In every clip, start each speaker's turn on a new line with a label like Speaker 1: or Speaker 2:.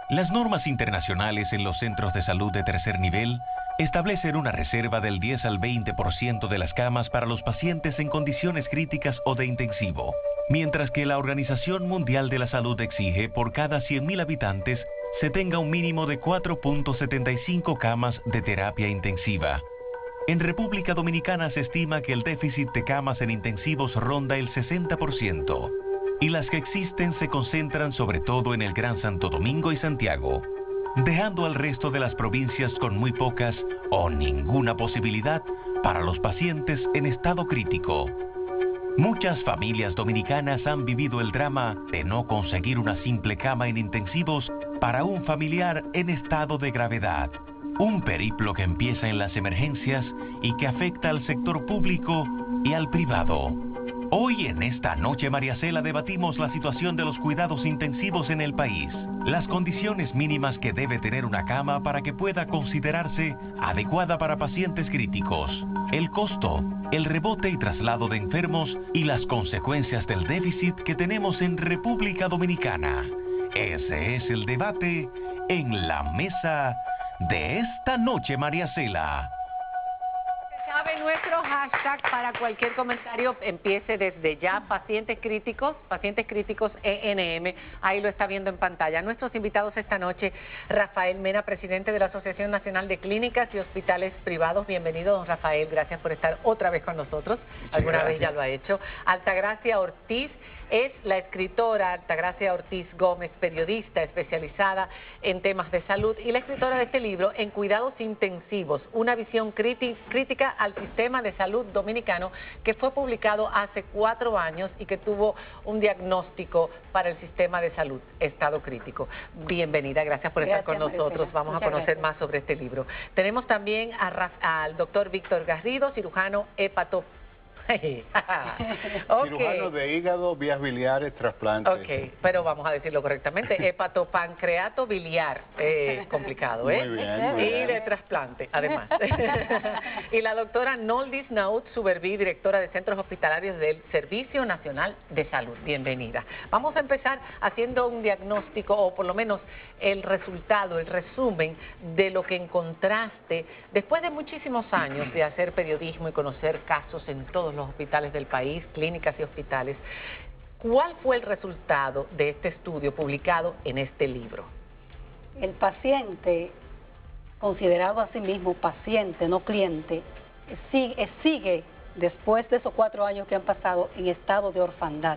Speaker 1: Las normas internacionales en los centros de salud de tercer nivel establecen una reserva del 10 al 20% de las camas para los pacientes en condiciones críticas o de intensivo, mientras que la Organización Mundial de la Salud exige por cada 100.000 habitantes se tenga un mínimo de 4.75 camas de terapia intensiva. En República Dominicana se estima que el déficit de camas en intensivos ronda el 60%, y las que existen se concentran sobre todo en el Gran Santo Domingo y Santiago, dejando al resto de las provincias con muy pocas o ninguna posibilidad para los pacientes en estado crítico. Muchas familias dominicanas han vivido el drama de no conseguir una simple cama en intensivos para un familiar en estado de gravedad. Un periplo que empieza en las emergencias y que afecta al sector público y al privado. Hoy en esta noche María Cela debatimos la situación de los cuidados intensivos en el país, las condiciones mínimas que debe tener una cama para que pueda considerarse adecuada para pacientes críticos, el costo, el rebote y traslado de enfermos y las consecuencias del déficit que tenemos en República Dominicana. Ese es el debate en la mesa de esta noche, María Cela.
Speaker 2: Sabe, nuestro hashtag para cualquier comentario empiece desde ya, pacientes críticos ENM, ahí lo está viendo en pantalla. Nuestros invitados esta noche, Rafael Mena, presidente de la Asociación Nacional de Clínicas y Hospitales Privados. Bienvenido, don Rafael, gracias por estar otra vez con nosotros, alguna vez ya lo ha hecho. Altagracia Ortiz, es la escritora Altagracia Ortiz Gómez, periodista especializada en temas de salud y la escritora de este libro, En Cuidados Intensivos, una visión crítica al sistema de salud dominicano, que fue publicado hace 4 años y que tuvo un diagnóstico para el sistema de salud, estado crítico. Bienvenida, gracias por estar con nosotros. Vamos a conocer más sobre este libro. Tenemos también al doctor Víctor Garrido, cirujano hepatologista.
Speaker 3: Cirujano de hígado, vías biliares, trasplantes.
Speaker 2: Ok, pero vamos a decirlo correctamente, hepatopancreato biliar, complicado, ¿eh?
Speaker 3: Muy bien,
Speaker 2: y de trasplante, además. Y la doctora Noldis Naut Suberví, directora de Centros Hospitalarios del Servicio Nacional de Salud. Bienvenida. Vamos a empezar haciendo un diagnóstico, o por lo menos el resultado, el resumen de lo que encontraste después de muchísimos años de hacer periodismo y conocer casos en todos los hospitales del país, clínicas y hospitales. ¿Cuál fue el resultado de este estudio publicado en este libro?
Speaker 4: El paciente, considerado a sí mismo paciente, no cliente, sigue después de esos 4 años que han pasado en estado de orfandad.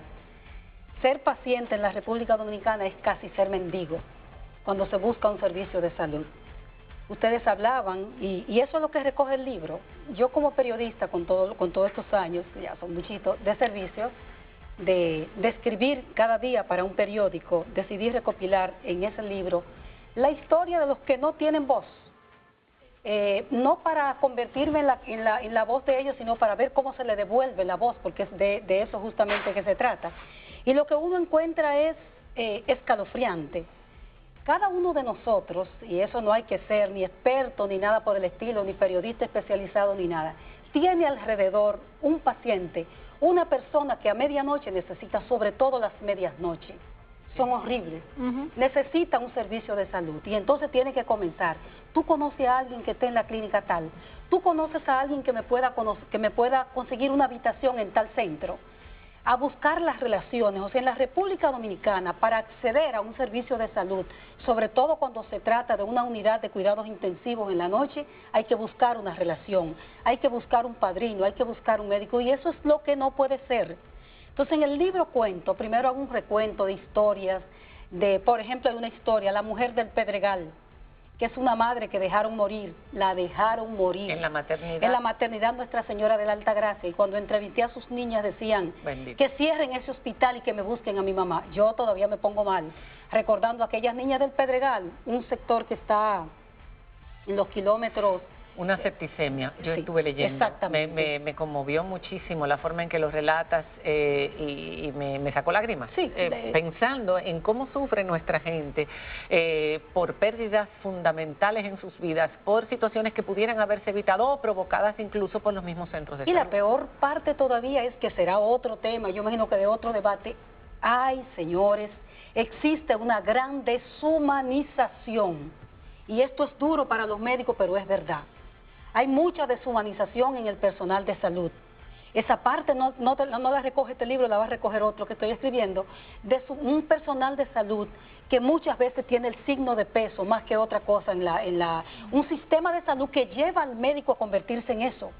Speaker 4: Ser paciente en la República Dominicana es casi ser mendigo cuando se busca un servicio de salud. Ustedes hablaban, y eso es lo que recoge el libro. Yo como periodista, con todos estos años, ya son muchitos, de servicio, de escribir cada día para un periódico, decidí recopilar en ese libro la historia de los que no tienen voz. No para convertirme en la voz de ellos, sino para ver cómo se le devuelve la voz, porque es de eso justamente que se trata. Y lo que uno encuentra es escalofriante. Cada uno de nosotros, y eso no hay que ser ni experto ni nada por el estilo, ni periodista especializado ni nada, tiene alrededor un paciente, una persona que a medianoche necesita, sobre todo las medias noches, son horribles, necesita un servicio de salud y entonces tiene que comenzar. Tú conoces a alguien que esté en la clínica tal, tú conoces a alguien que me pueda conseguir una habitación en tal centro. A buscar las relaciones, o sea, en la República Dominicana, para acceder a un servicio de salud, sobre todo cuando se trata de una unidad de cuidados intensivos en la noche, hay que buscar una relación, hay que buscar un padrino, hay que buscar un médico, y eso es lo que no puede ser. Entonces, en el libro cuento, primero hago un recuento de historias, por ejemplo, hay una historia, la mujer del Pedregal, que es una madre que dejaron morir, la dejaron morir.
Speaker 2: En la maternidad.
Speaker 4: En la maternidad Nuestra Señora de la Altagracia, y cuando entrevisté a sus niñas decían, bendito, que cierren ese hospital y que me busquen a mi mamá. Yo todavía me pongo mal, recordando a aquellas niñas del Pedregal, un sector que está en los kilómetros.
Speaker 2: Una septicemia, yo
Speaker 4: sí,
Speaker 2: estuve leyendo,
Speaker 4: exactamente.
Speaker 2: me conmovió muchísimo la forma en que lo relatas y me sacó lágrimas,
Speaker 4: sí,
Speaker 2: pensando en cómo sufre nuestra gente por pérdidas fundamentales en sus vidas, por situaciones que pudieran haberse evitado o provocadas incluso por los mismos centros de salud.
Speaker 4: Y la peor parte todavía es que será otro tema, yo imagino que de otro debate, hay, señores, existe una gran deshumanización. Y esto es duro para los médicos, pero es verdad. Hay mucha deshumanización en el personal de salud. Esa parte no la recoge este libro, la va a recoger otro que estoy escribiendo, de un personal de salud que muchas veces tiene el signo de peso más que otra cosa un sistema de salud que lleva al médico a convertirse en eso,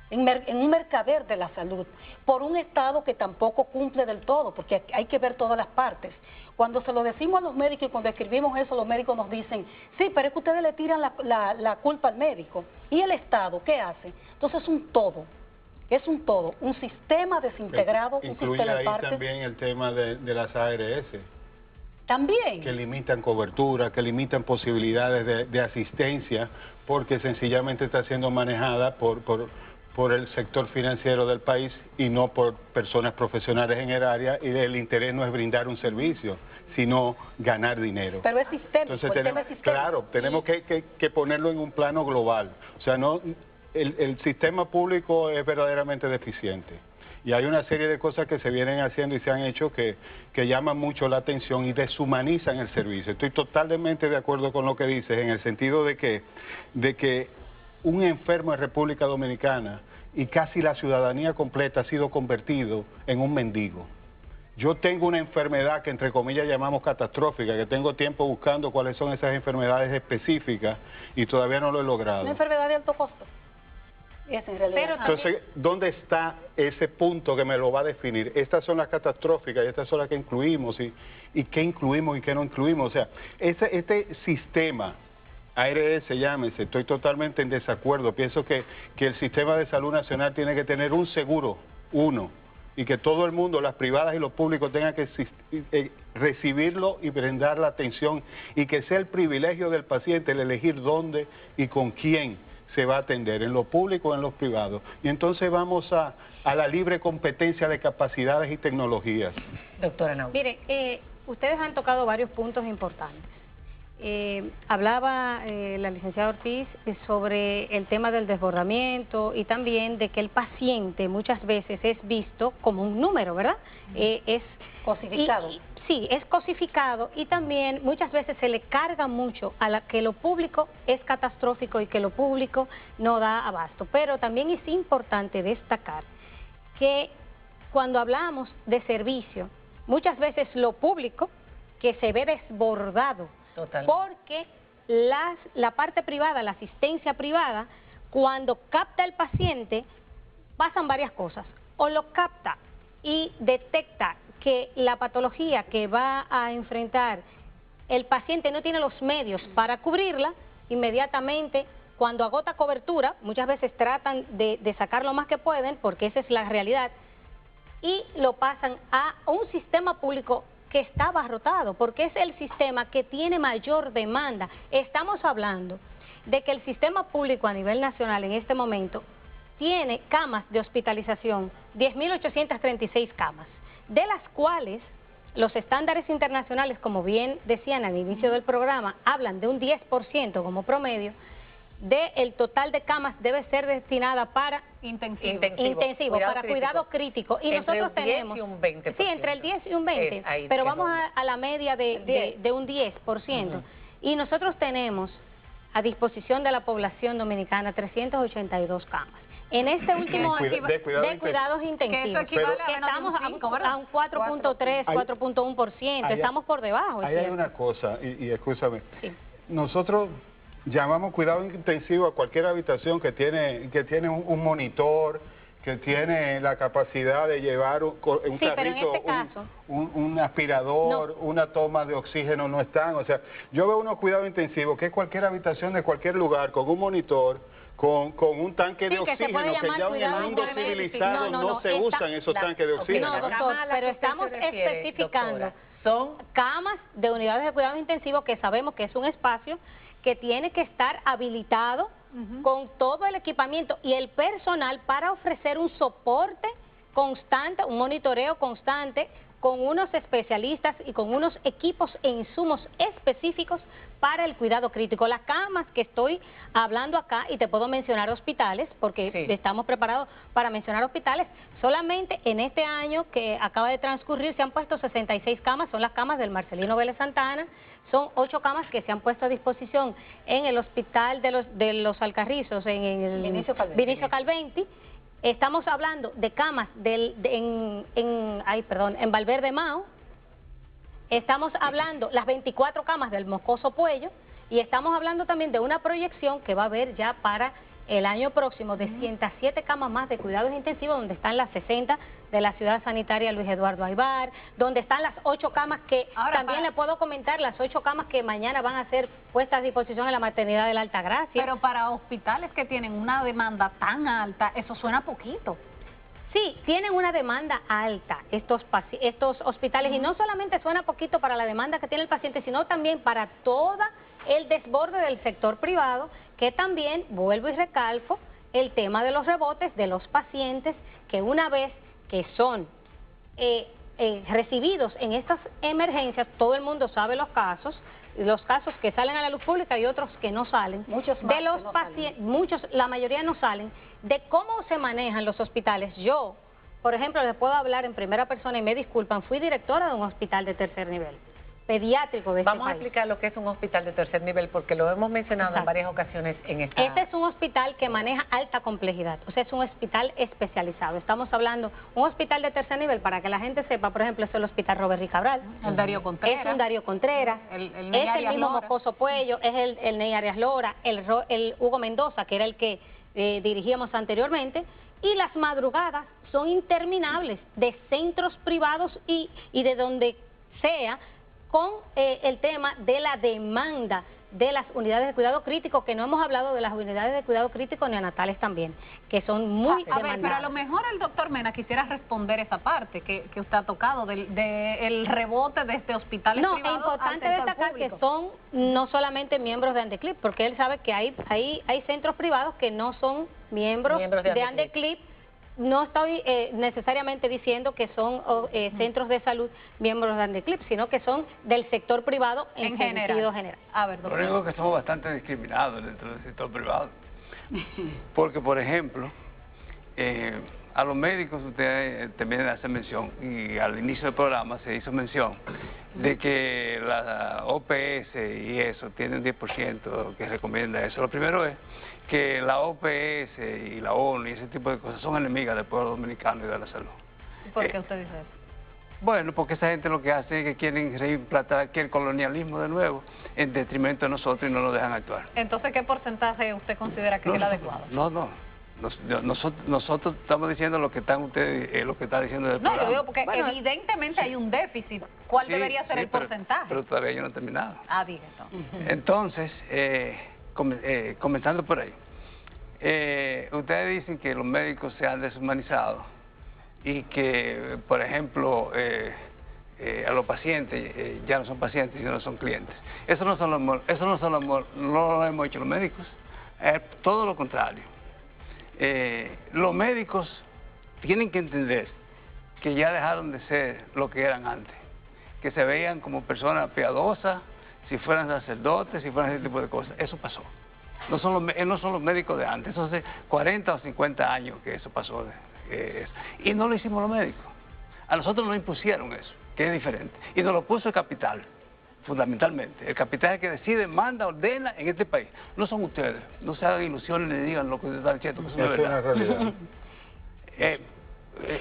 Speaker 4: en un mercader de la salud, por un Estado que tampoco cumple del todo, porque hay que ver todas las partes. Cuando se lo decimos a los médicos y cuando escribimos eso, los médicos nos dicen, sí, pero es que ustedes le tiran la culpa al médico. ¿Y el Estado qué hace? Entonces es un todo. Es un todo, un sistema desintegrado, un sistema de partes.
Speaker 3: Incluye ahí también el tema de las ARS.
Speaker 4: También.
Speaker 3: Que limitan cobertura, que limitan posibilidades de asistencia, porque sencillamente está siendo manejada por el sector financiero del país y no por personas profesionales en el área, y el interés no es brindar un servicio, sino ganar dinero.
Speaker 4: Pero es sistémico.
Speaker 3: Entonces claro, tenemos que ponerlo en un plano global. O sea, no... El sistema público es verdaderamente deficiente y hay una serie de cosas que se vienen haciendo y se han hecho que llaman mucho la atención y deshumanizan el servicio. Estoy totalmente de acuerdo con lo que dices, en el sentido de que un enfermo en República Dominicana y casi la ciudadanía completa ha sido convertido en un mendigo. Yo tengo una enfermedad que entre comillas llamamos catastrófica, que tengo tiempo buscando cuáles son esas enfermedades específicas y todavía no lo he logrado.
Speaker 4: Una enfermedad de alto costo.
Speaker 2: Pero
Speaker 3: entonces, ¿dónde está ese punto que me lo va a definir? Estas son las catastróficas y estas son las que incluimos y qué incluimos y qué no incluimos. O sea, este sistema, ARS llámese, estoy totalmente en desacuerdo. Pienso que el sistema de salud nacional tiene que tener un seguro, y que todo el mundo, las privadas y los públicos, tengan que recibirlo y brindar la atención, y que sea el privilegio del paciente el elegir dónde y con quién se va a atender, en lo público o en los privados. Y entonces vamos a la libre competencia de capacidades y tecnologías.
Speaker 2: Doctora Naut.
Speaker 5: Mire, ustedes han tocado varios puntos importantes. Hablaba la licenciada Ortiz sobre el tema del desbordamiento y también de que el paciente muchas veces es visto como un número, ¿verdad? Es
Speaker 4: cosificado.
Speaker 5: Sí, es cosificado, y también muchas veces se le carga mucho a que lo público es catastrófico y que lo público no da abasto. Pero también es importante destacar que cuando hablamos de servicio, muchas veces lo público que se ve desbordado, porque la parte privada, la asistencia privada, cuando capta al paciente, pasan varias cosas. O lo capta y detecta que la patología que va a enfrentar el paciente no tiene los medios para cubrirla, inmediatamente cuando agota cobertura, muchas veces tratan de sacar lo más que pueden, porque esa es la realidad, y lo pasan a un sistema público que está abarrotado, porque es el sistema que tiene mayor demanda. Estamos hablando de que el sistema público a nivel nacional en este momento tiene camas de hospitalización, 10.836 camas, de las cuales los estándares internacionales, como bien decían al inicio del programa, hablan de un 10% como promedio del total de camas debe ser destinada para intensivo para cuidado crítico. Y
Speaker 2: entre
Speaker 5: nosotros tenemos
Speaker 2: y un 20%.
Speaker 5: Sí, entre el 10 y un 20, pero vamos a la media de un 10%. Y nosotros tenemos a disposición de la población dominicana 382 camas. En este último año de cuidados intensivos, que estamos a un 4.3, 4.1%, estamos por debajo.
Speaker 3: Ahí hay una cosa, y escúchame,
Speaker 5: sí.
Speaker 3: Nosotros llamamos cuidado intensivo a cualquier habitación que tiene un monitor, que tiene la capacidad de llevar un carrito, un aspirador, una toma de oxígeno, no están. O sea, yo veo unos cuidados intensivos, que es cualquier habitación de cualquier lugar, con un monitor, con un tanque de oxígeno, que ya en el mundo civilizado no se usan esos tanques de oxígeno.
Speaker 5: No, doctor, pero estamos especificando. Son camas de unidades de cuidados intensivos, que sabemos que es un espacio que tiene que estar habilitado con todo el equipamiento y el personal para ofrecer un soporte constante, un monitoreo constante con unos especialistas y con unos equipos e insumos específicos para el cuidado crítico. Las camas que estoy hablando acá, y te puedo mencionar hospitales, porque
Speaker 2: Sí.
Speaker 5: estamos preparados para mencionar hospitales, solamente en este año que acaba de transcurrir se han puesto 66 camas, son las camas del Marcelino Vélez Santana, son 8 camas que se han puesto a disposición en el hospital de los Alcarrizos, en el Vinicio Calventi. Estamos hablando de camas en Valverde Mao. Estamos hablando las 24 camas del Moscoso Puello, y estamos hablando también de una proyección que va a haber ya para el año próximo de 107 camas más de cuidados intensivos, donde están las 60 de la ciudad sanitaria Luis Eduardo Aybar, donde están las 8 camas que
Speaker 6: Ahora,
Speaker 5: también le puedo comentar, las 8 camas que mañana van a ser puestas a disposición en la maternidad de la Altagracia.
Speaker 6: Pero para hospitales que tienen una demanda tan alta, eso suena poquito.
Speaker 5: Sí, tienen una demanda alta estos hospitales, y no solamente suena poquito para la demanda que tiene el paciente, sino también para todo el desborde del sector privado, que también, vuelvo y recalco, el tema de los rebotes de los pacientes, que una vez que son recibidos en estas emergencias, todo el mundo sabe los casos que salen a la luz pública y otros que no salen.
Speaker 4: Muchos más
Speaker 5: de los
Speaker 4: que no
Speaker 5: pacientes,
Speaker 4: salen.
Speaker 5: muchos, la mayoría no salen. De cómo se manejan los hospitales. Yo, por ejemplo, les puedo hablar en primera persona, y me disculpan, fui directora de un hospital de tercer nivel, pediátrico de este
Speaker 2: Vamos a
Speaker 5: país.
Speaker 2: explicar lo que es un hospital de tercer nivel, porque lo hemos mencionado en
Speaker 5: Exacto.
Speaker 2: varias ocasiones en esta...
Speaker 5: Este es un hospital que maneja alta complejidad, o sea, es un hospital especializado. Estamos hablando, un hospital de tercer nivel, para que la gente sepa, por ejemplo, es el hospital Robert Ricabral.
Speaker 6: El Darío Contreras.
Speaker 5: Es un Darío Contreras,
Speaker 6: El Ney
Speaker 5: es el
Speaker 6: Arias
Speaker 5: mismo
Speaker 6: Lora.
Speaker 5: Moscoso Puello, es el Ney Arias Lora, el Hugo Mendoza, que era el que dirigíamos anteriormente, y las madrugadas son interminables de centros privados y de donde sea, con el tema de la demanda de las unidades de cuidado crítico, que no hemos hablado de las unidades de cuidado crítico neonatales también, que son muy
Speaker 6: A ver,
Speaker 5: demandadas.
Speaker 6: pero a lo mejor el doctor Mena quisiera responder esa parte que usted ha tocado del rebote de este hospital
Speaker 5: No,
Speaker 6: privado.
Speaker 5: es importante destacar que son no solamente miembros de Andeclip, porque él sabe que hay centros privados que no son miembros de Andeclip. No estoy necesariamente diciendo que son centros de salud miembros de Andeclip, sino que son del sector privado en sentido general.
Speaker 6: A ver,
Speaker 7: Lo
Speaker 6: doctor.
Speaker 7: único que somos bastante discriminados dentro del sector privado. Porque, por ejemplo, a los médicos usted también hace mención, y al inicio del programa se hizo mención, de que la OPS y eso tiene un 10% que recomienda eso. Lo primero es que la OPS y la ONU y ese tipo de cosas son enemigas del pueblo dominicano y de la salud.
Speaker 6: ¿Por qué usted dice eso?
Speaker 7: Bueno, porque esa gente lo que hace es que quieren reimplantar aquí el colonialismo de nuevo en detrimento de nosotros y no nos dejan actuar.
Speaker 6: Entonces, ¿qué porcentaje usted considera que es el adecuado?
Speaker 7: Nosotros estamos diciendo lo que están ustedes, lo que está diciendo el
Speaker 6: No,
Speaker 7: programa.
Speaker 6: yo digo porque
Speaker 7: Bueno,
Speaker 6: evidentemente hay un déficit. ¿Cuál
Speaker 7: sí,
Speaker 6: debería ser
Speaker 7: sí,
Speaker 6: el porcentaje?
Speaker 7: Pero todavía yo no he terminado.
Speaker 6: Ah, diga entonces.
Speaker 7: Entonces, comenzando por ahí, ustedes dicen que los médicos se han deshumanizado y que, por ejemplo, a los pacientes ya no son pacientes, sino son clientes. Eso no lo hemos hecho los médicos, todo lo contrario. Los médicos tienen que entender que ya dejaron de ser lo que eran antes, que se veían como personas piadosas, si fueran sacerdotes, si fueran ese tipo de cosas. Eso pasó. No son los médicos de antes, eso hace 40 o 50 años que eso pasó. Y no lo hicimos los médicos. A nosotros nos impusieron eso, que es diferente. Y nos lo puso el capital, fundamentalmente. El capital es el que decide, manda, ordena en este país. No son ustedes. No se hagan ilusiones ni digan lo que ustedes están diciendo, que eso no es verdad.
Speaker 3: realidad.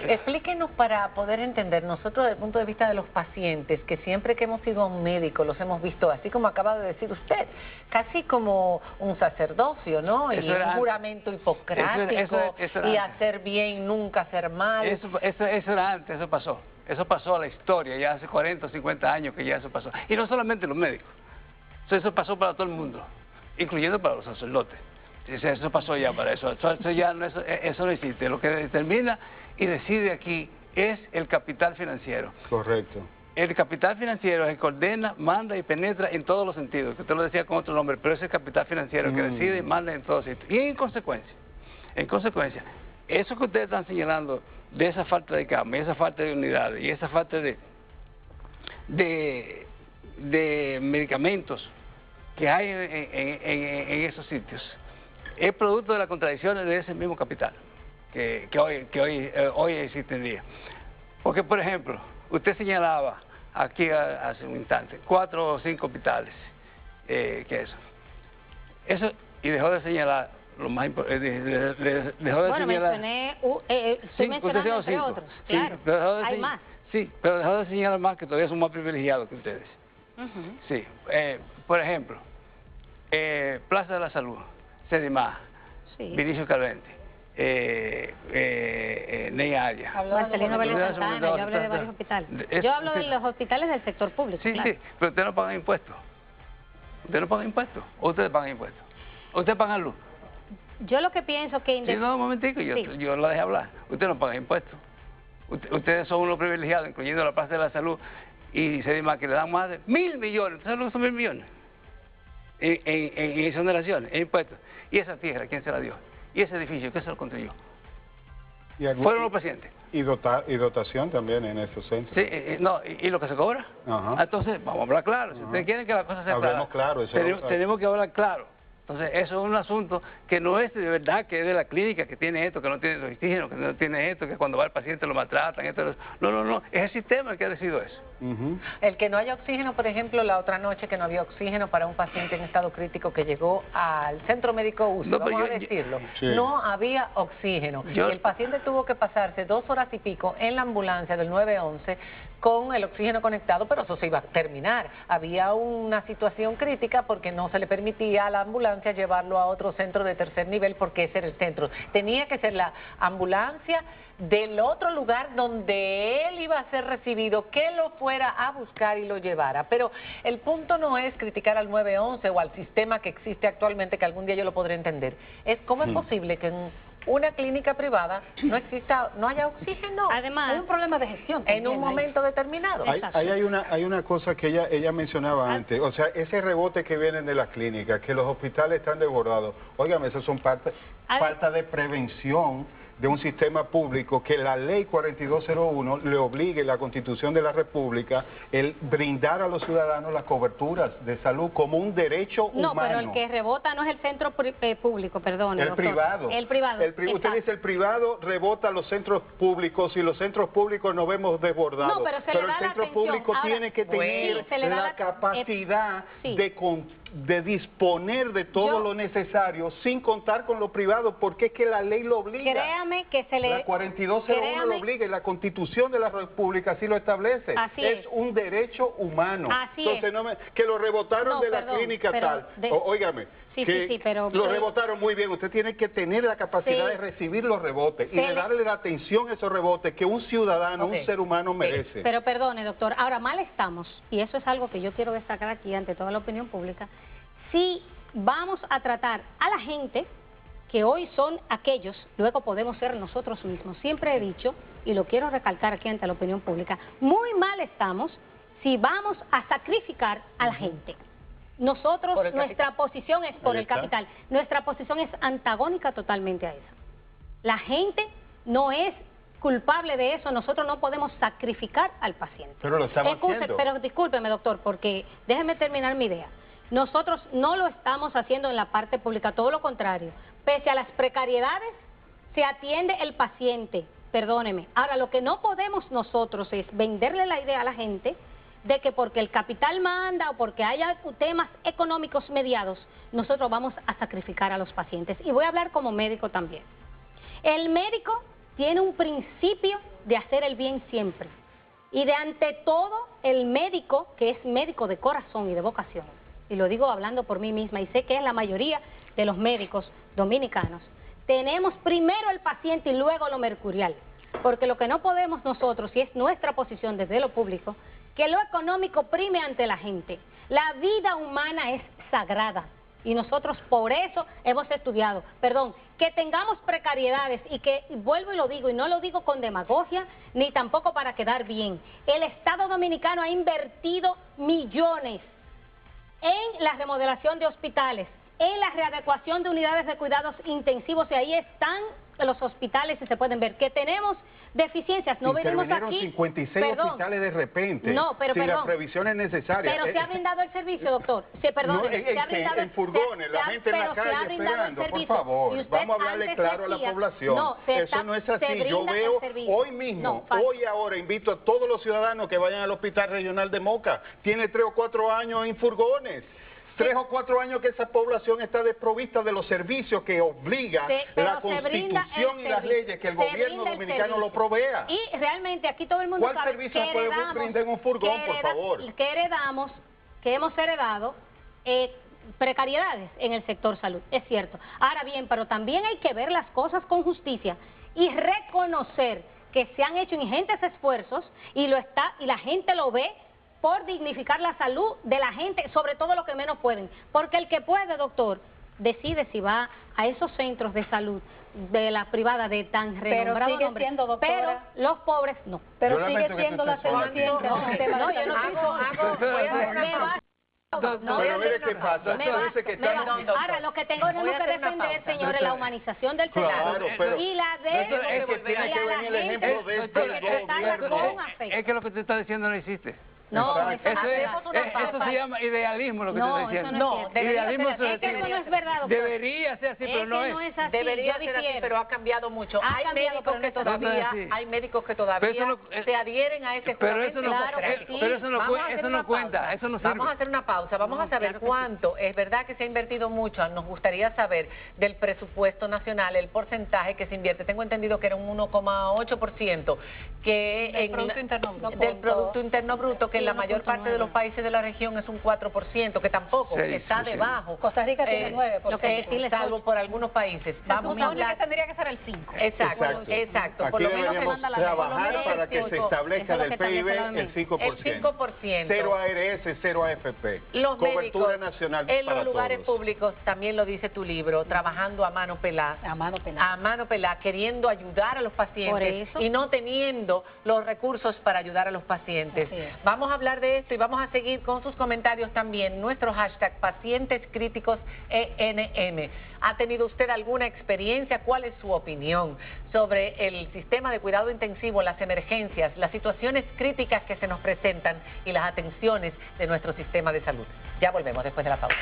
Speaker 2: Explíquenos para poder entender, nosotros desde el punto de vista de los pacientes, que siempre que hemos ido a un médico los hemos visto, así como acaba de decir usted, casi como un sacerdocio, ¿no?
Speaker 7: Eso
Speaker 2: Y
Speaker 7: era
Speaker 2: un
Speaker 7: antes.
Speaker 2: juramento hipocrático,
Speaker 7: Eso era
Speaker 2: y
Speaker 7: antes.
Speaker 2: hacer bien, nunca hacer mal.
Speaker 7: Eso era antes, eso pasó. Eso pasó a la historia, ya hace 40 o 50 años que ya eso pasó. Y no solamente los médicos, eso pasó para todo el mundo, incluyendo para los sacerdotes. Eso pasó ya para eso. Eso no existe. Lo que determina y decide aquí es el capital financiero.
Speaker 3: Correcto.
Speaker 7: El capital financiero es el que ordena, manda y penetra en todos los sentidos, que usted lo decía con otro nombre, pero es el capital financiero que decide y manda en todos sitios. Y en consecuencia, eso que ustedes están señalando de esa falta de cama, y esa falta de unidades, y esa falta de medicamentos que hay en esos sitios, es producto de las contradicciones de ese mismo capital que hoy existe en día. Porque, por ejemplo, usted señalaba aquí hace un instante 4 o 5 hospitales, eso, y dejó de señalar lo más importante, dejó de señalar...
Speaker 5: mencioné, estoy mencionando entre
Speaker 7: 5.
Speaker 5: otros,
Speaker 7: Sí,
Speaker 5: claro, hay más.
Speaker 7: Sí, pero dejó de señalar más que todavía son más privilegiados que ustedes. Sí, por ejemplo, Plaza de la Salud, Sedimá, Vinicio Calvente, Ney Arias.
Speaker 5: Marcelino Vélez Santana, yo hablé de varios hospitales. Yo hablo de los hospitales del sector público.
Speaker 7: Sí,
Speaker 5: claro.
Speaker 7: sí, pero ustedes no pagan impuestos. Ustedes no pagan impuestos. ¿O ustedes pagan impuestos? ¿O ustedes pagan luz?
Speaker 5: Yo lo que pienso que...
Speaker 7: Sí, no, un momentico, yo la dejé hablar. Ustedes no pagan impuestos. Ustedes son unos privilegiados, incluyendo la Plaza de la Salud y Sedimá, que le dan más de 1.000 millones. ¿Ustedes saben lo que son 1.000 millones? En exoneraciones, en impuestos. ¿Y esa tierra quién se la dio? ¿Y ese edificio quién se lo construyó? Fueron los pacientes.
Speaker 3: Y dotación también en esos centros.
Speaker 7: Sí, no, ¿y lo que se cobra?
Speaker 3: Ajá.
Speaker 7: Entonces, vamos a hablar claro. Si ustedes quieren que la cosa sea
Speaker 3: Hablemos claro,
Speaker 7: tenemos que hablar claro. Entonces, eso es un asunto que no es de verdad que es de la clínica, que tiene esto, que no tiene oxígeno, que no tiene esto, que cuando va el paciente lo maltratan, esto. No, es el sistema el que ha decidido eso.
Speaker 2: El que no haya oxígeno, por ejemplo, la otra noche que no había oxígeno para un paciente en estado crítico que llegó al centro médico UCI, vamos a decirlo, no había oxígeno. El paciente tuvo que pasarse 2 horas y pico en la ambulancia del 911 con el oxígeno conectado, pero eso se iba a terminar. Había una situación crítica porque no se le permitía a la ambulancia llevarlo a otro centro de tercer nivel porque ese era el centro. Tenía que ser la ambulancia del otro lugar donde él iba a ser recibido, que lo fuera a buscar y lo llevara. Pero el punto no es criticar al 911 o al sistema que existe actualmente, que algún día yo lo podré entender. Es cómo es posible que en una clínica privada no haya oxígeno.
Speaker 5: Además,
Speaker 4: hay un problema de gestión
Speaker 2: en un momento determinado.
Speaker 3: Hay una cosa que ella mencionaba antes, o sea, ese rebote que vienen de las clínicas, que los hospitales están desbordados. Óigame, eso son falta de prevención de un sistema público, que la ley 4201 le obligue, la Constitución de la República, el brindar a los ciudadanos las coberturas de salud como un derecho humano.
Speaker 5: No, pero el que rebota no es el centro público, perdón.
Speaker 3: El privado.
Speaker 5: El privado.
Speaker 3: Usted dice el privado rebota a los centros públicos y los centros públicos nos vemos desbordados.
Speaker 5: No, pero
Speaker 3: el centro público tiene que tener la capacidad de disponer de todo lo necesario sin contar con lo privado, porque es que la ley lo obliga.
Speaker 5: Créame que
Speaker 3: la 4201 lo obliga y la Constitución de la República así lo establece.
Speaker 5: Así
Speaker 3: es un derecho humano.
Speaker 5: Así
Speaker 3: entonces que lo rebotaron de la clínica tal. Óigame,
Speaker 5: pero
Speaker 3: lo rebotaron muy bien. Usted tiene que tener la capacidad de recibir los rebotes y de darle la atención a esos rebotes que un ciudadano, un ser humano merece.
Speaker 5: Pero perdone, doctor, ahora mal estamos, y eso es algo que yo quiero destacar aquí ante toda la opinión pública, si vamos a tratar a la gente que hoy son aquellos, luego podemos ser nosotros mismos. Siempre he dicho, y lo quiero recalcar aquí ante la opinión pública, muy mal estamos si vamos a sacrificar a la gente. Nosotros, nuestra posición es por el capital, nuestra posición es antagónica totalmente a esa. La gente no es culpable de eso, nosotros no podemos sacrificar al paciente.
Speaker 3: Pero lo estamos haciendo.
Speaker 5: Pero discúlpeme, doctor, porque déjeme terminar mi idea. Nosotros no lo estamos haciendo en la parte pública, todo lo contrario. Pese a las precariedades, se atiende el paciente, perdóneme. Ahora, lo que no podemos nosotros es venderle la idea a la gente de que porque el capital manda o porque haya temas económicos mediados, nosotros vamos a sacrificar a los pacientes. Y voy a hablar como médico también. El médico tiene un principio de hacer el bien siempre. Y de ante todo, el médico, que es médico de corazón y de vocación, y lo digo hablando por mí misma, y sé que es la mayoría de los médicos dominicanos, tenemos primero el paciente y luego lo mercurial, porque lo que no podemos nosotros, y es nuestra posición desde lo público, que lo económico prime ante la gente. La vida humana es sagrada, y nosotros por eso hemos estudiado, que tengamos precariedades y que, vuelvo y lo digo, y no lo digo con demagogia, ni tampoco para quedar bien, el Estado Dominicano ha invertido millones en la remodelación de hospitales, en la readecuación de unidades de cuidados intensivos, y ahí están los hospitales y se pueden ver que tenemos deficiencias. No venimos aquí...
Speaker 3: 56 hospitales de repente,
Speaker 5: no, pero
Speaker 3: sin las previsiones necesarias.
Speaker 5: Pero se ha brindado el servicio, doctor. Se
Speaker 3: en furgones, la gente en la calle esperando, por favor. Vamos a hablarle claro a la población. Eso no es así. Yo veo hoy mismo, ahora invito a todos los ciudadanos que vayan al Hospital Regional de Moca. Tiene 3 o 4 años en furgones. 3 o 4 años que esa población está desprovista de los servicios que obliga la Constitución y las leyes que el gobierno dominicano lo provea.
Speaker 5: Y realmente aquí todo el mundo sabe
Speaker 3: ¿cuál servicio se puede brindar en un furgón, por favor?
Speaker 5: Que hemos heredado precariedades en el sector salud, es cierto. Ahora bien, pero también hay que ver las cosas con justicia y reconocer que se han hecho ingentes esfuerzos y la gente lo ve, por dignificar la salud de la gente, sobre todo los que menos pueden. Porque el que puede, doctor, decide si va a esos centros de salud de la privada de tan renombrado
Speaker 4: pero
Speaker 5: nombre.
Speaker 4: Siendo, doctora,
Speaker 5: pero los pobres no.
Speaker 4: Pero sigue siendo la cenicienta.
Speaker 3: Pero mire qué pasa.
Speaker 5: Ahora, lo que tenemos que defender, señores, la humanización del
Speaker 3: Claro,
Speaker 5: y la de...
Speaker 3: Es que tiene que venir el ejemplo de este gobierno.
Speaker 7: Es que lo que tú estás diciendo no existe.
Speaker 5: No,
Speaker 7: eso se llama idealismo, lo que tú estás diciendo.
Speaker 5: No,
Speaker 7: idealismo
Speaker 5: es que eso no es verdad, doctor.
Speaker 7: Debería ser así, pero no es.
Speaker 2: Debería ser así, pero ha cambiado mucho. Hay médicos que todavía se adhieren a ese juramento.
Speaker 7: Pero eso no cuenta, eso no sirve.
Speaker 2: Vamos a hacer una pausa, vamos a saber cuánto. Es verdad que se ha invertido mucho, nos gustaría saber del presupuesto nacional, el porcentaje que se invierte. Tengo entendido que era un 1,8% del Producto Interno Bruto, que en la mayor parte de los países de la región es un 4%, que tampoco está debajo.
Speaker 4: Costa Rica tiene 9%,
Speaker 2: salvo por algunos países.
Speaker 6: Vamos a hablar que tendría que ser el 5%.
Speaker 2: Exacto.
Speaker 3: Aquí deberíamos trabajar para que se establezca del PIB el 5%.
Speaker 2: El 5%.
Speaker 3: Cero ARS, cero AFP.
Speaker 2: Los
Speaker 3: cobertura
Speaker 2: médicos,
Speaker 3: nacional
Speaker 2: en
Speaker 3: para
Speaker 2: los lugares
Speaker 3: todos.
Speaker 2: públicos, también lo dice tu libro, trabajando a mano pelada.
Speaker 4: A mano pelada,
Speaker 2: queriendo ayudar a los pacientes y no teniendo los recursos para ayudar a los pacientes. Vamos a hablar de esto y vamos a seguir con sus comentarios también. Nuestro hashtag Pacientes Críticos ENM. ¿Ha tenido usted alguna experiencia? ¿Cuál es su opinión sobre el sistema de cuidado intensivo, las emergencias, las situaciones críticas que se nos presentan y las atenciones de nuestro sistema de salud? Ya volvemos después de la pausa.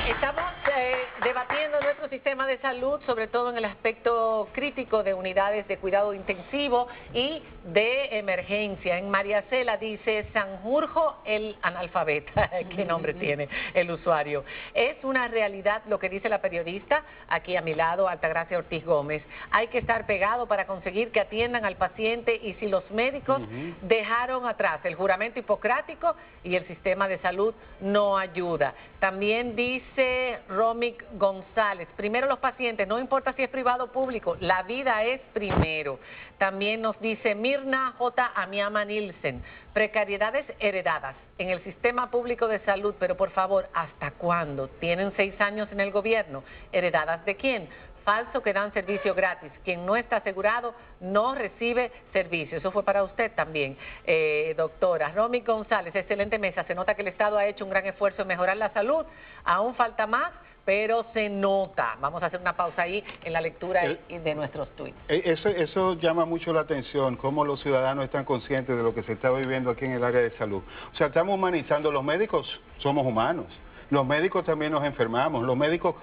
Speaker 2: Estamos debatiendo nuestro sistema de salud, sobre todo en el aspecto crítico de unidades de cuidado intensivo y de emergencia. En María Cela dice Sanjurjo el analfabeta, ¿qué nombre tiene el usuario? Es una realidad lo que dice la periodista, aquí a mi lado, Altagracia Ortiz Gómez. Hay que estar pegado para conseguir que atiendan al paciente y si los médicos dejaron atrás el juramento hipocrático y el sistema de salud no ayuda. También dice Romic González, primero los pacientes, no importa si es privado o público, la vida es primero. También nos dice Mirna J. Amiama Nielsen, precariedades heredadas en el sistema público de salud, pero por favor, ¿hasta cuándo? Tienen 6 años en el gobierno, ¿heredadas de quién? Falso que dan servicio gratis. Quien no está asegurado no recibe servicio. Eso fue para usted también, doctora. Romy González, excelente mesa. Se nota que el Estado ha hecho un gran esfuerzo en mejorar la salud. Aún falta más, pero se nota. Vamos a hacer una pausa ahí en la lectura de nuestros tweets.
Speaker 3: Eso llama mucho la atención, cómo los ciudadanos están conscientes de lo que se está viviendo aquí en el área de salud. O sea, estamos humanizando. Los médicos somos humanos. Los médicos también nos enfermamos. Los médicos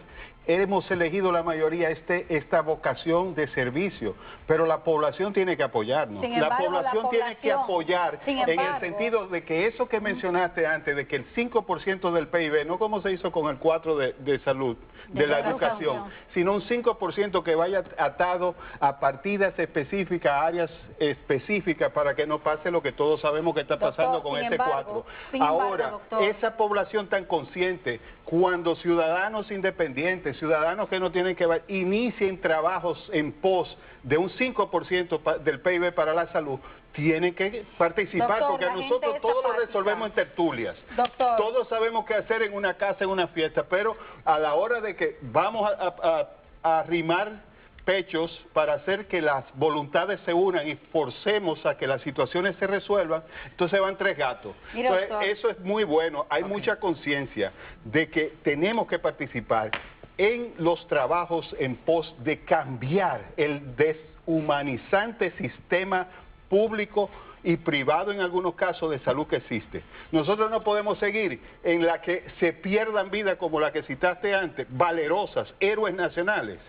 Speaker 3: hemos elegido la mayoría esta vocación de servicio, pero la población tiene que apoyarnos. La población tiene que apoyar en el sentido de que eso que mencionaste antes, de que el 5% del PIB, no como se hizo con el 4% de salud, de la educación, sino un 5% que vaya atado a partidas específicas, a áreas específicas, para que no pase lo que todos sabemos que está pasando con ese 4%. Ahora, esa población tan consciente, cuando ciudadanos independientes, ciudadanos que no tienen que ver, inicien trabajos en pos de un 5% del PIB para la salud, tienen que participar, porque nosotros todos lo resolvemos en tertulias. Todos sabemos qué hacer en una casa, en una fiesta, pero a la hora de que vamos a arrimar pechos para hacer que las voluntades se unan y forcemos a que las situaciones se resuelvan, entonces van 3 gatos. Entonces, eso es muy bueno, hay mucha conciencia de que tenemos que participar, en los trabajos en pos de cambiar el deshumanizante sistema público y privado en algunos casos de salud que existe. Nosotros no podemos seguir en la que se pierdan vidas como la que citaste antes, valerosas, héroes nacionales,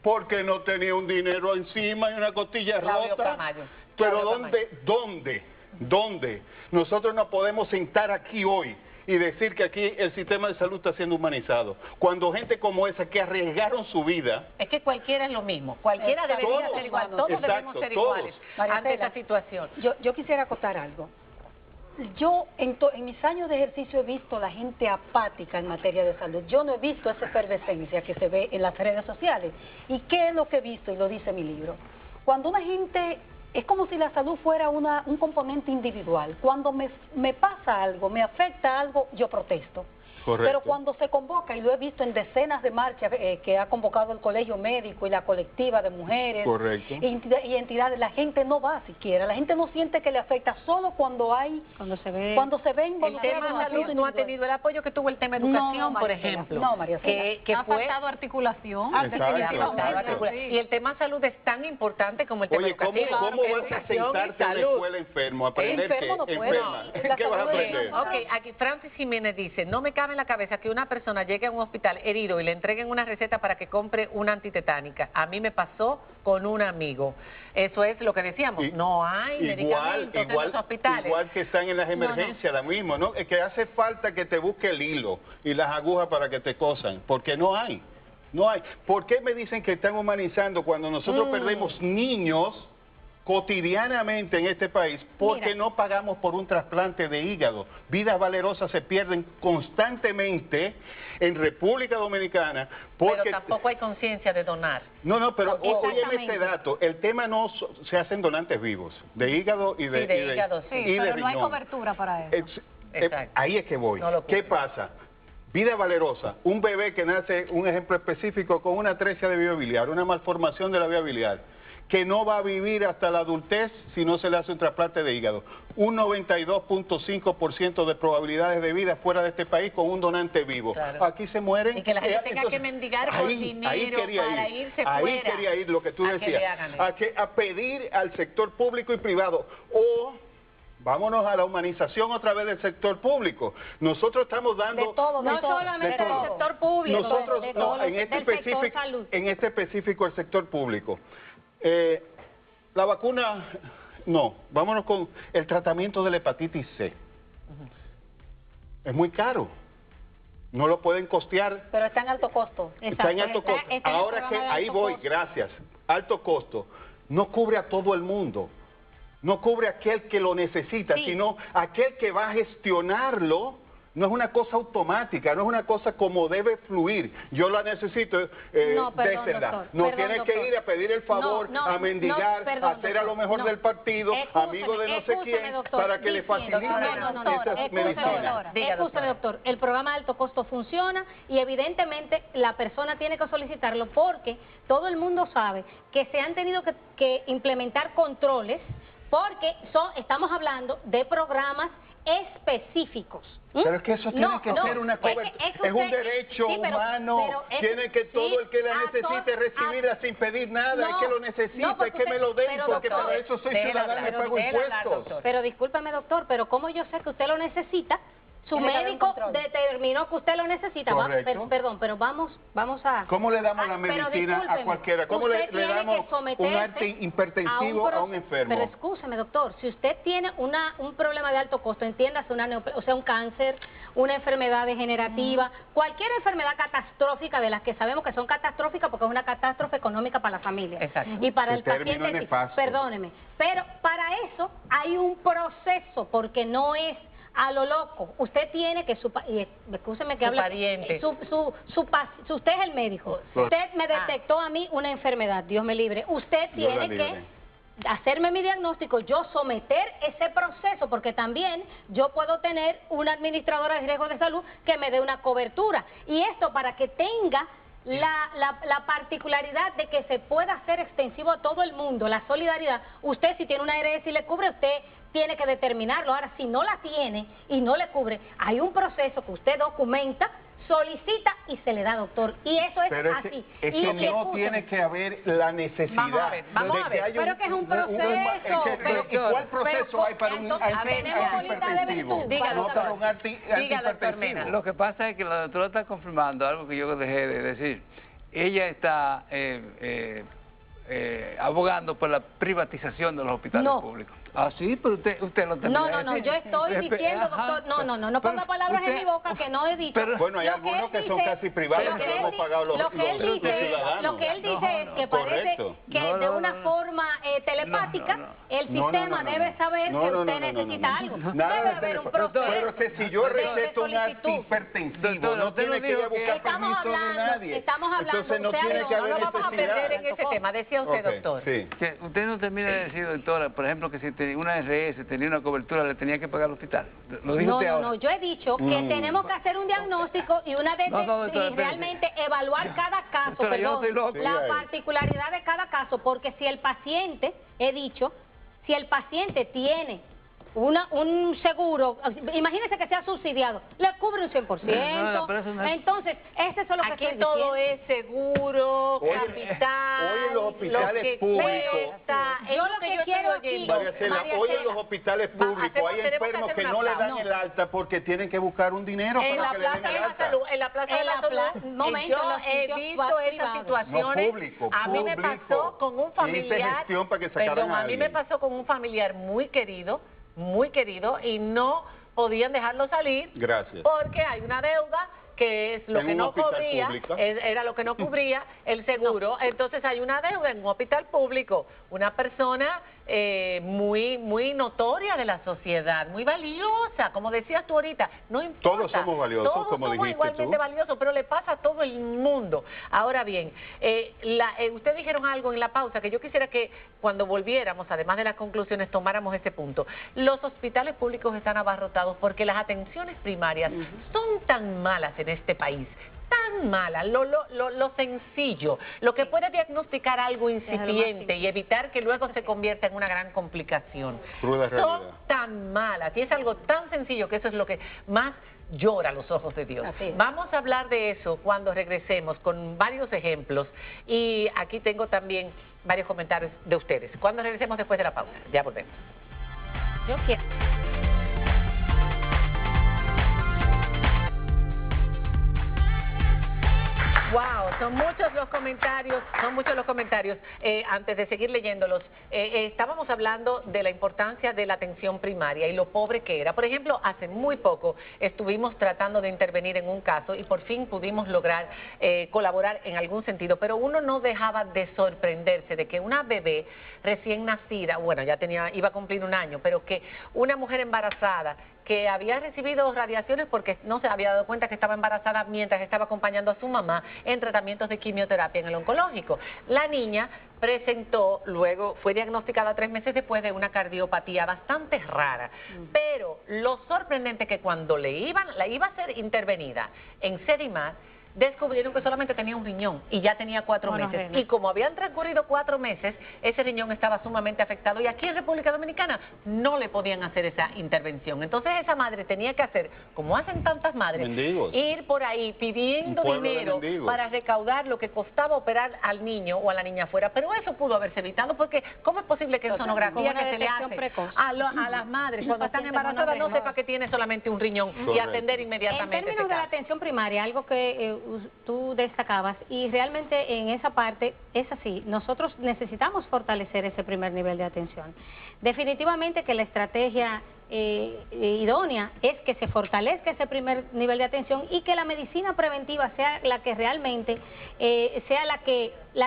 Speaker 3: porque no tenía un dinero encima y una costilla rota. Pero ¿dónde? Nosotros no podemos sentar aquí hoy y decir que aquí el sistema de salud está siendo humanizado, cuando gente como esa que arriesgaron su vida...
Speaker 2: Es que cualquiera es lo mismo, cualquiera debería ser igual, todos debemos ser iguales ante esta situación.
Speaker 4: Yo quisiera acotar algo. Yo en mis años de ejercicio he visto la gente apática en materia de salud. Yo no he visto esa efervescencia que se ve en las redes sociales. ¿Y qué es lo que he visto? Y lo dice mi libro. Cuando una gente... Es como si la salud fuera un componente individual. Cuando me pasa algo, me afecta algo, yo protesto.
Speaker 3: Correcto.
Speaker 4: Pero cuando se convoca, y lo he visto en decenas de marchas que ha convocado el Colegio Médico y la colectiva de mujeres y entidades, la gente no va siquiera, la gente no siente que le afecta, solo cuando se ve
Speaker 2: el tema salud no ha tenido el apoyo que tuvo el tema educación, por ejemplo.
Speaker 4: No, María
Speaker 2: que
Speaker 6: ha faltado articulación.
Speaker 2: Y el tema salud es tan importante como el tema educativo.
Speaker 3: ¿Cómo vas a sentarte en la escuela enfermo? ¿Aprender qué? Enferma. ¿Qué vas a aprender?
Speaker 2: Ok, aquí Francis Jiménez dice, no me cabe en la cabeza que una persona llegue a un hospital herido y le entreguen una receta para que compre una antitetánica. A mí me pasó con un amigo. Eso es lo que decíamos, no hay medicamentos en los hospitales.
Speaker 3: Igual que están en las emergencias, lo mismo, ¿no? Es que hace falta que te busque el hilo y las agujas para que te cosan, porque no hay. No hay. ¿Por qué me dicen que están humanizando cuando nosotros perdemos niños cotidianamente en este país porque no pagamos por un trasplante de hígado? Vidas valerosas se pierden constantemente en República Dominicana porque...
Speaker 2: Pero tampoco hay conciencia de donar.
Speaker 3: No, pero óyeme este dato, el tema no se hacen donantes vivos, de hígado y de
Speaker 6: pero no hay cobertura para eso.
Speaker 3: Ahí es que voy. ¿Qué pasa? Vida valerosa, un bebé que nace, un ejemplo específico, con una atresia de vía biliar, una malformación de la vía biliar, que no va a vivir hasta la adultez si no se le hace un trasplante de hígado. Un 92.5% de probabilidades de vida fuera de este país con un donante vivo. Claro. Aquí se mueren.
Speaker 2: Y que la gente tenga que mendigar por dinero para irse fuera.
Speaker 3: Ahí quería ir lo que tú decías. A pedir al sector público y privado. O... vámonos a la humanización otra vez del sector público. Nosotros estamos dando...
Speaker 5: De todo, no solamente del sector público.
Speaker 3: Nosotros, en este específico el sector público. La vacuna, no. Vámonos con el tratamiento de la hepatitis C. Es muy caro. No lo pueden costear.
Speaker 4: Pero está en alto costo.
Speaker 3: Está en alto costo. Ahora que ahí voy, gracias. Alto costo. No cubre a todo el mundo. No cubre a aquel que lo necesita, sino aquel que va a gestionarlo. No es una cosa automática, no es una cosa como debe fluir. Yo la necesito, désela. No tienes que ir a pedir el favor, a mendigar, a hacer a lo mejor del partido, amigo de no sé quién, para que le faciliten esas medicinas.
Speaker 5: Escúchame, doctor. El programa de alto costo funciona y evidentemente la persona tiene que solicitarlo porque todo el mundo sabe que se han tenido que implementar controles porque estamos hablando de programas específicos.
Speaker 3: Pero es que eso tiene que ser una cobertura, es un derecho humano, tiene que todo el que la necesite recibirla sin pedir nada, es que lo necesita, es que me lo den, porque para eso soy ciudadano y pago impuestos.
Speaker 5: Pero discúlpame, doctor, pero ¿cómo yo sé que usted lo necesita? Su médico determinó que usted lo necesita. Perdón, pero vamos a...
Speaker 3: ¿Cómo le damos la medicina a cualquiera? ¿Cómo le damos un hipertensivo a un enfermo?
Speaker 5: Pero escúcheme, doctor, si usted tiene un problema de alto costo, entiéndase, un cáncer, una enfermedad degenerativa, cualquier enfermedad catastrófica de las que sabemos que son catastróficas porque es una catástrofe económica para la familia.
Speaker 2: Exacto.
Speaker 5: Y para el paciente, perdóneme. Pero para eso hay un proceso, porque no es a lo loco. Usted tiene que escúcheme que hable.
Speaker 2: Pariente.
Speaker 5: Usted es el médico. Usted me detectó a mí una enfermedad, Dios me libre. Usted tiene que hacerme mi diagnóstico, yo someter ese proceso, porque también yo puedo tener una administradora de riesgo de salud que me dé una cobertura. Y esto para que tenga la particularidad de que se pueda hacer extensivo a todo el mundo, la solidaridad. Usted si tiene una ARS y le cubre, usted tiene que determinarlo. Ahora, si no la tiene y no le cubre, hay un proceso que usted documenta, solicita y se le da, doctor. Y eso es
Speaker 3: Pero
Speaker 5: así.
Speaker 3: es
Speaker 5: Y
Speaker 3: que
Speaker 5: escúcheme.
Speaker 3: no tiene que haber la necesidad
Speaker 2: Vamos a ver.
Speaker 3: de que haya
Speaker 5: Pero que es un proceso.
Speaker 3: pero ¿y cuál proceso
Speaker 5: pero,
Speaker 3: hay para un
Speaker 5: entonces, tenemos bolita de
Speaker 3: antihipertensivo?
Speaker 5: virtud.
Speaker 2: Diga,
Speaker 3: No
Speaker 2: doctor.
Speaker 3: para un antihipertensivo.
Speaker 7: Lo que pasa es que la doctora está confirmando algo que yo dejé de decir. Ella está abogando por la privatización de los hospitales públicos. Ah, sí, pero usted lo termina de decir.
Speaker 5: yo estoy diciendo, doctor, no ponga palabras en mi boca que no he dicho.
Speaker 3: Bueno, hay
Speaker 5: Lo
Speaker 3: algunos que
Speaker 5: él
Speaker 3: son
Speaker 5: dice-
Speaker 3: casi privados
Speaker 5: lo
Speaker 3: que
Speaker 5: que
Speaker 3: no
Speaker 5: él
Speaker 3: hemos
Speaker 5: di-
Speaker 3: pagado los
Speaker 5: lo que él dice,
Speaker 3: ciudadanos.
Speaker 5: Lo que él dice es que parece
Speaker 3: Correcto.
Speaker 5: que de una forma telepática el sistema debe saber que usted necesita algo.
Speaker 3: Nada
Speaker 5: Debe
Speaker 3: de
Speaker 5: haber un
Speaker 3: teléfono.
Speaker 5: proceso.
Speaker 3: Pero que si yo
Speaker 5: de
Speaker 3: receto un
Speaker 5: solicitud.
Speaker 3: antihipertensivo,
Speaker 7: Doctor,
Speaker 3: no
Speaker 7: usted
Speaker 3: tiene
Speaker 7: no
Speaker 3: que ir a
Speaker 7: dijo que-
Speaker 3: buscar
Speaker 5: Estamos
Speaker 3: permiso de
Speaker 5: hablando,
Speaker 3: nadie.
Speaker 5: estamos hablando,
Speaker 3: Entonces no
Speaker 5: usted
Speaker 3: tiene
Speaker 5: habló,
Speaker 3: que
Speaker 2: No
Speaker 3: haber
Speaker 2: nos vamos a perder en
Speaker 3: necesidad.
Speaker 2: ese tema. Decía usted,
Speaker 3: Ok,
Speaker 2: doctor.
Speaker 3: sí.
Speaker 7: Que usted no termina de decir, doctora, por ejemplo, que si tenía una RS, tenía una cobertura, le tenía que pagar al hospital. Lo dijo usted ahora.
Speaker 5: Yo he dicho que tenemos que hacer un diagnóstico y una
Speaker 7: doctora,
Speaker 5: y
Speaker 7: espérate.
Speaker 5: realmente evaluar cada caso,
Speaker 7: Doctora, yo no estoy loco.
Speaker 5: la
Speaker 3: Sí, ahí.
Speaker 5: particularidad de cada caso, porque si el paciente, he dicho, si el paciente tiene un seguro, imagínese que sea subsidiado, le cubre un 100%,
Speaker 7: No, pero eso no es-
Speaker 5: entonces, eso es lo que
Speaker 2: Aquí
Speaker 5: estoy
Speaker 2: todo
Speaker 5: diciendo.
Speaker 2: es seguro,
Speaker 3: Oye,
Speaker 2: capital,
Speaker 3: hoy en los hospitales
Speaker 2: lo que
Speaker 3: públicos-
Speaker 2: cuesta. Es
Speaker 5: Yo lo que
Speaker 2: estoy
Speaker 5: quiero aquí-
Speaker 2: oyendo.
Speaker 3: María Cela,
Speaker 5: María
Speaker 3: hoy en
Speaker 5: Cela.
Speaker 3: los hospitales públicos hay
Speaker 2: tenemos que
Speaker 3: enfermos
Speaker 2: hacer
Speaker 3: que
Speaker 2: una
Speaker 3: no le dan
Speaker 2: pausa.
Speaker 3: el alta porque tienen que buscar un dinero
Speaker 2: En
Speaker 3: para
Speaker 2: la
Speaker 3: que le den
Speaker 2: plaza
Speaker 3: el
Speaker 2: de la
Speaker 3: alta.
Speaker 2: salud, en la plaza de
Speaker 5: En
Speaker 2: la
Speaker 5: la
Speaker 2: salud,
Speaker 5: momento,
Speaker 2: yo
Speaker 5: en los
Speaker 2: he
Speaker 5: sitios
Speaker 2: visto esas
Speaker 5: privados.
Speaker 2: situaciones.
Speaker 3: No, público,
Speaker 2: a mí me
Speaker 3: público.
Speaker 2: pasó con un
Speaker 3: Hice
Speaker 2: familiar.
Speaker 3: gestión para que sacaran
Speaker 2: Perdón,
Speaker 3: a
Speaker 2: a mí me
Speaker 3: alguien.
Speaker 2: pasó con un familiar muy querido, y no podían dejarlo salir.
Speaker 3: Gracias.
Speaker 2: Porque hay una deuda que es lo
Speaker 3: En
Speaker 2: que
Speaker 3: un
Speaker 2: no
Speaker 3: hospital
Speaker 2: cubría,
Speaker 3: público.
Speaker 2: era lo que no cubría el seguro. Entonces hay una deuda en un hospital público, una persona muy notoria de la sociedad, muy valiosa, como decías tú ahorita, no importa.
Speaker 3: Todos somos valiosos,
Speaker 2: Todos
Speaker 3: como
Speaker 2: somos
Speaker 3: dijiste
Speaker 2: igualmente
Speaker 3: tú.
Speaker 2: valiosos, pero le pasa a todo el mundo. Ahora bien, ustedes dijeron algo en la pausa que yo quisiera que cuando volviéramos, además de las conclusiones, tomáramos ese punto. Los hospitales públicos están abarrotados porque las atenciones primarias son tan malas en este país, tan mala, lo sencillo, lo que puede diagnosticar algo incipiente y evitar que luego se convierta en una gran complicación.
Speaker 3: Cruda
Speaker 2: Son
Speaker 3: realidad.
Speaker 2: tan malas y es algo tan sencillo que eso es lo que más llora a los ojos de Dios.
Speaker 5: Así es.
Speaker 2: Vamos a hablar de eso cuando regresemos con varios ejemplos y aquí tengo también varios comentarios de ustedes. Cuando regresemos después de la pausa, ya volvemos.
Speaker 5: Yo quiero.
Speaker 2: Wow, son muchos los comentarios. Antes de seguir leyéndolos, estábamos hablando de la importancia de la atención primaria y lo pobre que era. Por ejemplo, hace muy poco estuvimos tratando de intervenir en un caso y por fin pudimos lograr colaborar en algún sentido, pero uno no dejaba de sorprenderse de que una bebé recién nacida, bueno, iba a cumplir un año, pero que una mujer embarazada que había recibido radiaciones porque no se había dado cuenta que estaba embarazada mientras estaba acompañando a su mamá en tratamientos de quimioterapia en el oncológico. La niña luego fue diagnosticada 3 meses después de una cardiopatía bastante rara. Pero lo sorprendente es que cuando la iba a ser intervenida en Sedimar, descubrieron que solamente tenía un riñón y ya tenía 4 meses. Y como habían transcurrido 4 meses, ese riñón estaba sumamente afectado y aquí en República Dominicana no le podían hacer esa intervención. Entonces esa madre tenía que hacer, como hacen tantas madres,
Speaker 3: Mendigos.
Speaker 2: ir por ahí pidiendo
Speaker 3: Un pueblo de
Speaker 2: dinero
Speaker 3: mendigos.
Speaker 2: para recaudar lo que costaba operar al niño o a la niña afuera. Pero eso pudo haberse evitado porque ¿cómo es posible que en
Speaker 5: Con
Speaker 2: sonografía
Speaker 5: una
Speaker 2: que se le
Speaker 5: detección
Speaker 2: hace
Speaker 5: precoz.
Speaker 2: a las madres cuando están
Speaker 5: Paciente
Speaker 2: embarazadas no
Speaker 5: monorrenal.
Speaker 2: sepa que tiene solamente un riñón y
Speaker 3: Correcto.
Speaker 2: atender
Speaker 5: En
Speaker 2: inmediatamente
Speaker 5: términos
Speaker 2: ese
Speaker 5: de la
Speaker 2: caso?
Speaker 5: atención primaria, algo que tú destacabas, y realmente en esa parte es así, nosotros necesitamos fortalecer ese primer nivel de atención. Definitivamente que la estrategia idónea es que se fortalezca ese primer nivel de atención y que la medicina preventiva sea la que realmente sea la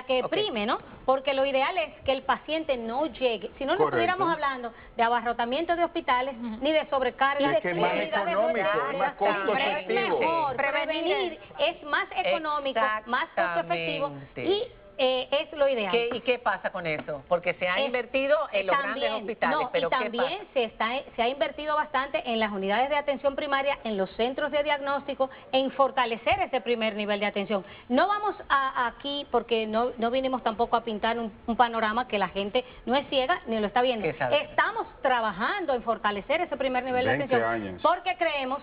Speaker 5: que
Speaker 2: Ok.
Speaker 5: prime, ¿no? Porque lo ideal es que el paciente no llegue, si no, no
Speaker 3: Correcto.
Speaker 5: estuviéramos hablando de abarrotamiento de hospitales, ni de sobrecarga,
Speaker 3: Es que es más
Speaker 5: clínicas de
Speaker 3: económico, es más costo
Speaker 5: Siempre es
Speaker 3: efectivo.
Speaker 5: mejor, prevenir es más económico, más costo efectivo y es lo ideal.
Speaker 2: ¿Y qué pasa con eso? Porque se ha invertido en los grandes hospitales,
Speaker 5: no,
Speaker 2: pero
Speaker 5: y también se ha invertido bastante en las unidades de atención primaria, en los centros de diagnóstico, en fortalecer ese primer nivel de atención. No vamos aquí, porque no vinimos tampoco a pintar un panorama que la gente no es ciega ni lo está viendo.
Speaker 2: ¿Qué sabe?
Speaker 5: Estamos trabajando en fortalecer ese primer nivel de
Speaker 3: 20
Speaker 5: atención,
Speaker 3: años.
Speaker 5: porque creemos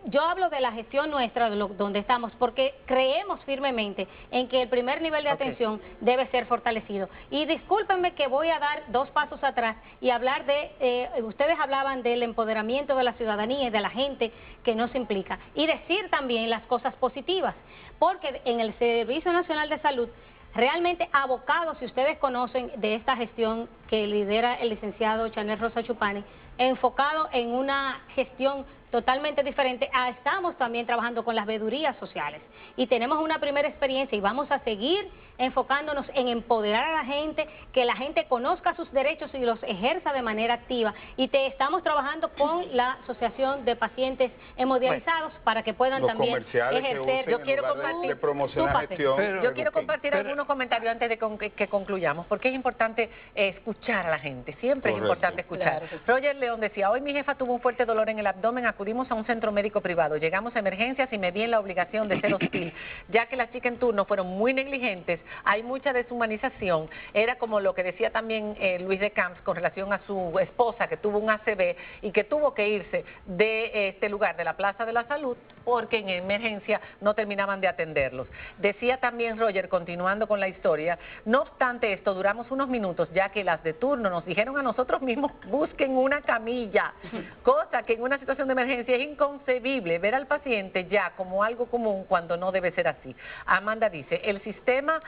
Speaker 5: Yo hablo de la gestión nuestra, donde estamos, porque creemos firmemente en que el primer nivel de atención debe ser fortalecido. Y discúlpenme que voy a dar 2 pasos atrás y hablar de, ustedes hablaban del empoderamiento de la ciudadanía y de la gente que nos implica. Y decir también las cosas positivas, porque en el Servicio Nacional de Salud, realmente abocados, si ustedes conocen de esta gestión que lidera el licenciado Chanel Rosa Chupani, enfocado en una gestión totalmente diferente. Estamos también trabajando con las veedurías sociales y tenemos una primera experiencia y vamos a seguir enfocándonos en empoderar a la gente, que la gente conozca sus derechos y los ejerza de manera activa. Y estamos trabajando con la Asociación de Pacientes Hemodializados para que puedan también ejercer.
Speaker 2: Yo quiero compartir algunos comentarios antes de que concluyamos, porque es importante escuchar a la gente, siempre es importante escuchar. Roger León decía, hoy mi jefa tuvo un fuerte dolor en el abdomen, acudimos a un centro médico privado, llegamos a emergencias y me vi en la obligación de ser hostil, ya que las chicas en turno fueron muy negligentes, hay mucha deshumanización, era como lo que decía también Luis de Camps con relación a su esposa que tuvo un ACV y que tuvo que irse de este lugar, de la Plaza de la Salud, porque en emergencia no terminaban de atenderlos. Decía también Roger, continuando con la historia, no obstante esto, duramos unos minutos, ya que las de turno nos dijeron a nosotros mismos, busquen una camilla, cosa que en una situación de emergencia es inconcebible ver al paciente ya como algo común cuando no debe ser así. Amanda dice, el sistema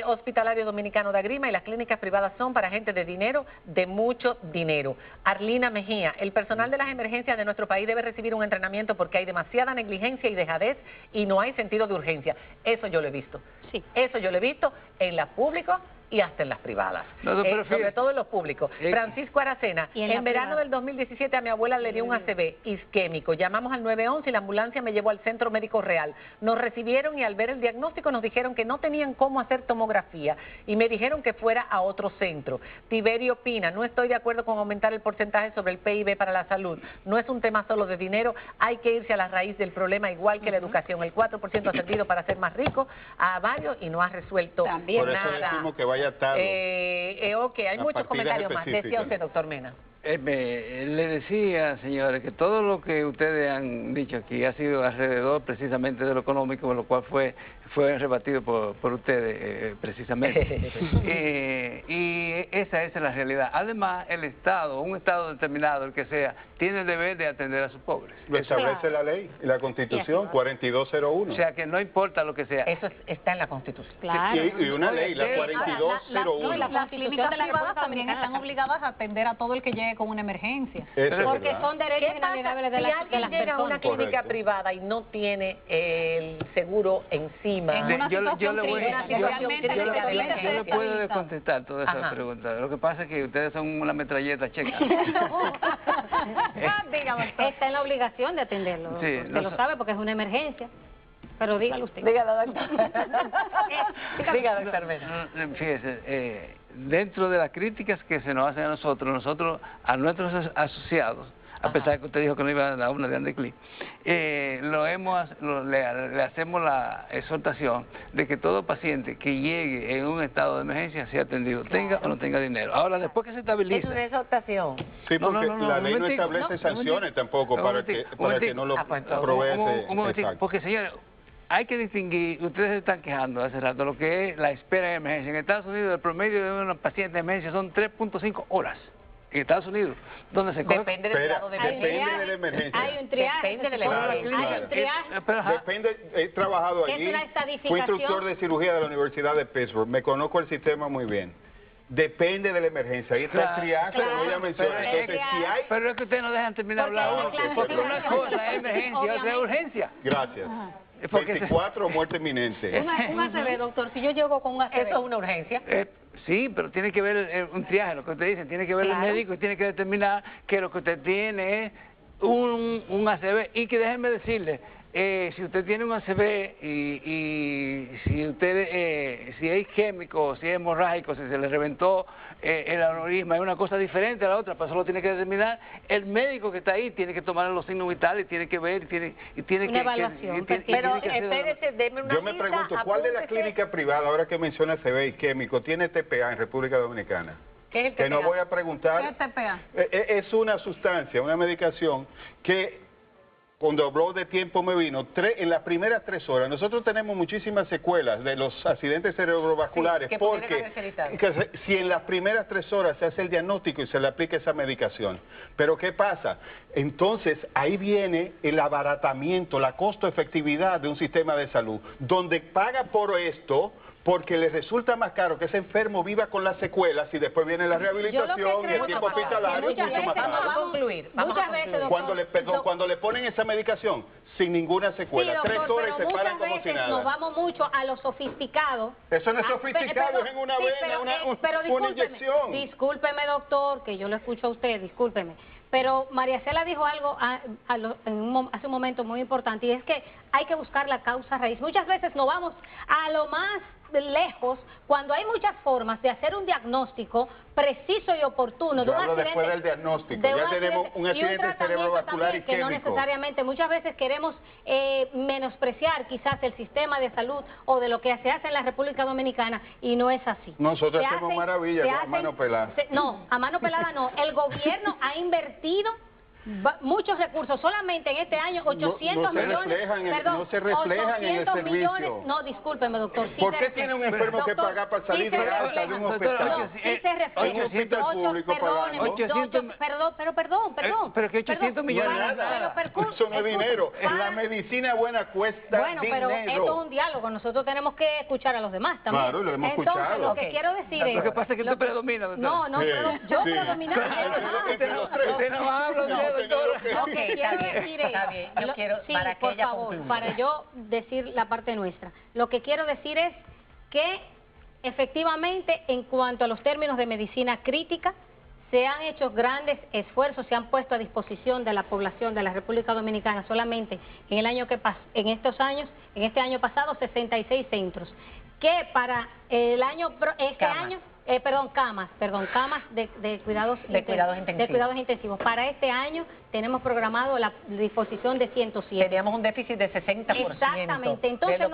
Speaker 2: hospitalario dominicano de Agrima y las clínicas privadas son para gente de dinero, de mucho dinero. Arlina Mejía, el personal de las emergencias de nuestro país debe recibir un entrenamiento porque hay demasiada negligencia y dejadez y no hay sentido de urgencia. Eso yo lo he visto. Sí. Eso yo lo he visto en las públicas y hasta en las privadas, sobre todo en los públicos. Francisco Aracena, en verano del 2017 a mi abuela le dio un ACV isquémico, llamamos al 911 y la ambulancia me llevó al Centro Médico Real, nos recibieron y al ver el diagnóstico nos dijeron que no tenían cómo hacer tomografía y me dijeron que fuera a otro centro. Tiberio Pina, no estoy de acuerdo con aumentar el porcentaje sobre el PIB para la salud, no es un tema solo de dinero, hay que irse a la raíz del problema igual que la educación, el 4% ha servido para ser más rico a varios y no ha resuelto nada. Hay muchos comentarios más. Decía usted, doctor Mena.
Speaker 7: Le decía, señores, que todo lo que ustedes han dicho aquí ha sido alrededor precisamente de lo económico, lo cual fue rebatido por ustedes precisamente. Y esa es la realidad. Además, el Estado, un Estado determinado, el que sea, tiene el deber de atender a sus pobres.
Speaker 3: Lo establece la ley y la Constitución 4201.
Speaker 7: O sea, que no importa lo que sea.
Speaker 2: Eso está en la Constitución.
Speaker 3: Claro. Y una ley, la 4201.
Speaker 6: Las clínicas privadas también están obligadas a atender a todo el que llegue con una emergencia.
Speaker 5: Porque son derechos inalienables de las personas.
Speaker 2: Si alguien llega a una clínica privada y no tiene el seguro encima,
Speaker 7: yo le puedo contestar todas esas preguntas. Lo que pasa es que ustedes son una metralleta checa.
Speaker 5: Está en la obligación de atenderlo. Sí, usted lo sabe porque es una emergencia. Pero dígalo usted.
Speaker 2: Dígalo, doctor. Dígalo, doctor Mena.
Speaker 7: Fíjese, dentro de las críticas que se nos hacen a nosotros, a nuestros asociados, a pesar de que usted dijo que no iba a dar una de Andeclí, le hacemos la exhortación de que todo paciente que llegue en un estado de emergencia sea atendido, tenga o no tenga dinero. Ahora, después que se estabilice...
Speaker 2: ¿Es una exhortación?
Speaker 3: Sí, porque la ley no establece sanciones tampoco para que no lo provee ese...
Speaker 7: Porque, señores, hay que distinguir, ustedes se están quejando hace rato, lo que es la espera de emergencia. En Estados Unidos el promedio de una paciente de emergencia son 3.5 horas. En Estados Unidos, donde se coge...
Speaker 2: Depende del grado de emergencia.
Speaker 3: Depende de la emergencia.
Speaker 5: Hay un triaje.
Speaker 2: Depende de la emergencia.
Speaker 3: Depende, he trabajado allí, fui instructor de cirugía de la Universidad de Pittsburgh, me conozco el sistema muy bien. Depende de la emergencia. Ahí está el triaje, como ya mencioné. Entonces, si hay...
Speaker 7: Pero es que ustedes no dejan terminar hablar. Porque una cosa es emergencia y otra es urgencia.
Speaker 3: Gracias. 24 muerte inminente.
Speaker 5: Un ACV, doctor, si yo llego con un ACV.
Speaker 2: ¿Eso es una urgencia?
Speaker 7: Sí, pero tiene que ver un triaje, lo que usted dice, tiene que ver el médico y tiene que determinar que lo que usted tiene es un ACV. Y que déjenme decirle, si usted tiene un ACV y si usted si es isquémico, si es hemorrágico, si se le reventó el aneurisma, es una cosa diferente a la otra, pero eso lo tiene que determinar el médico que está ahí, tiene que tomar los signos vitales, tiene que ver, y tiene
Speaker 5: una evaluación.
Speaker 2: Pero espérese, deme una
Speaker 3: Yo me pregunto, ¿cuál de las clínicas privadas, ahora que menciona ACV isquémico, tiene TPA en República Dominicana?
Speaker 2: ¿Qué es el TPA?
Speaker 3: Que no voy a preguntar.
Speaker 6: ¿Qué es TPA?
Speaker 3: Es una sustancia, una medicación que cuando habló de tiempo me vino, en las primeras 3 horas. Nosotros tenemos muchísimas secuelas de los accidentes cerebrovasculares,
Speaker 2: sí,
Speaker 3: porque si en las primeras 3 horas se hace el diagnóstico y se le aplica esa medicación. Pero ¿qué pasa? Entonces, ahí viene el abaratamiento, la costo-efectividad de un sistema de salud, donde paga por esto porque le resulta más caro que ese enfermo viva con las secuelas y después viene la rehabilitación y el tiempo hospitalario es mucho más caro.
Speaker 2: Vamos a concluir.
Speaker 3: Cuando le ponen esa medicación sin ninguna secuela,
Speaker 5: sí, doctor,
Speaker 3: 3 horas y se paran como si
Speaker 5: veces
Speaker 3: nada.
Speaker 5: nos vamos mucho a lo sofisticado.
Speaker 3: Eso no es sofisticado, es en una vena, una inyección.
Speaker 5: Discúlpeme, doctor, que yo lo escucho a usted, discúlpeme. Pero María Cela dijo algo hace un momento muy importante, y es que hay que buscar la causa raíz. Muchas veces nos vamos a lo más lejos cuando hay muchas formas de hacer un diagnóstico preciso y oportuno de un accidente.
Speaker 3: Después del diagnóstico, ya tenemos un accidente cerebrovascular isquémico.
Speaker 5: Que no necesariamente, muchas veces queremos menospreciar quizás el sistema de salud o de lo que se hace en la República Dominicana, y no es así.
Speaker 3: Nosotros hacemos maravillas a mano pelada.
Speaker 5: No, a mano pelada no. El gobierno ha invertido muchos recursos, solamente en este año 800 millones,
Speaker 3: no se reflejan en el servicio.
Speaker 5: Millones, no, discúlpeme, doctor. Sí,
Speaker 3: ¿Por qué tiene un enfermo que pagar para salir de alta de un hospital?
Speaker 5: Sí se refleja.
Speaker 3: En un hospital público pagando.
Speaker 5: Perdón.
Speaker 7: Pero que 800 millones
Speaker 3: no es nada. Eso no es dinero. La medicina buena cuesta dinero.
Speaker 5: Pero esto es un diálogo. Nosotros tenemos que escuchar a los demás también.
Speaker 3: Claro, lo hemos
Speaker 5: Entonces,
Speaker 3: escuchado.
Speaker 5: lo que quiero decir es...
Speaker 7: Lo que pasa es que tú predominas, doctor.
Speaker 5: No, yo predomino.
Speaker 3: Entre los tres.
Speaker 7: Usted no habla,
Speaker 5: Lo que quiero decir es,
Speaker 2: yo quiero,
Speaker 5: sí,
Speaker 2: para que
Speaker 5: por
Speaker 2: ella
Speaker 5: favor,
Speaker 2: concluya.
Speaker 5: para yo decir la parte nuestra. Lo que quiero decir es que efectivamente, en cuanto a los términos de medicina crítica, se han hecho grandes esfuerzos, se han puesto a disposición de la población de la República Dominicana solamente en el año en este año pasado 66 centros, que para el año camas de cuidados intensivos. Para este año tenemos programado la disposición de 107.
Speaker 2: Teníamos un déficit de 60%.
Speaker 5: Exactamente. Entonces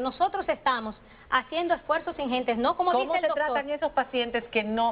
Speaker 5: nosotros estamos haciendo esfuerzos ingentes, no como dice el doctor.
Speaker 2: ¿Cómo se tratan esos pacientes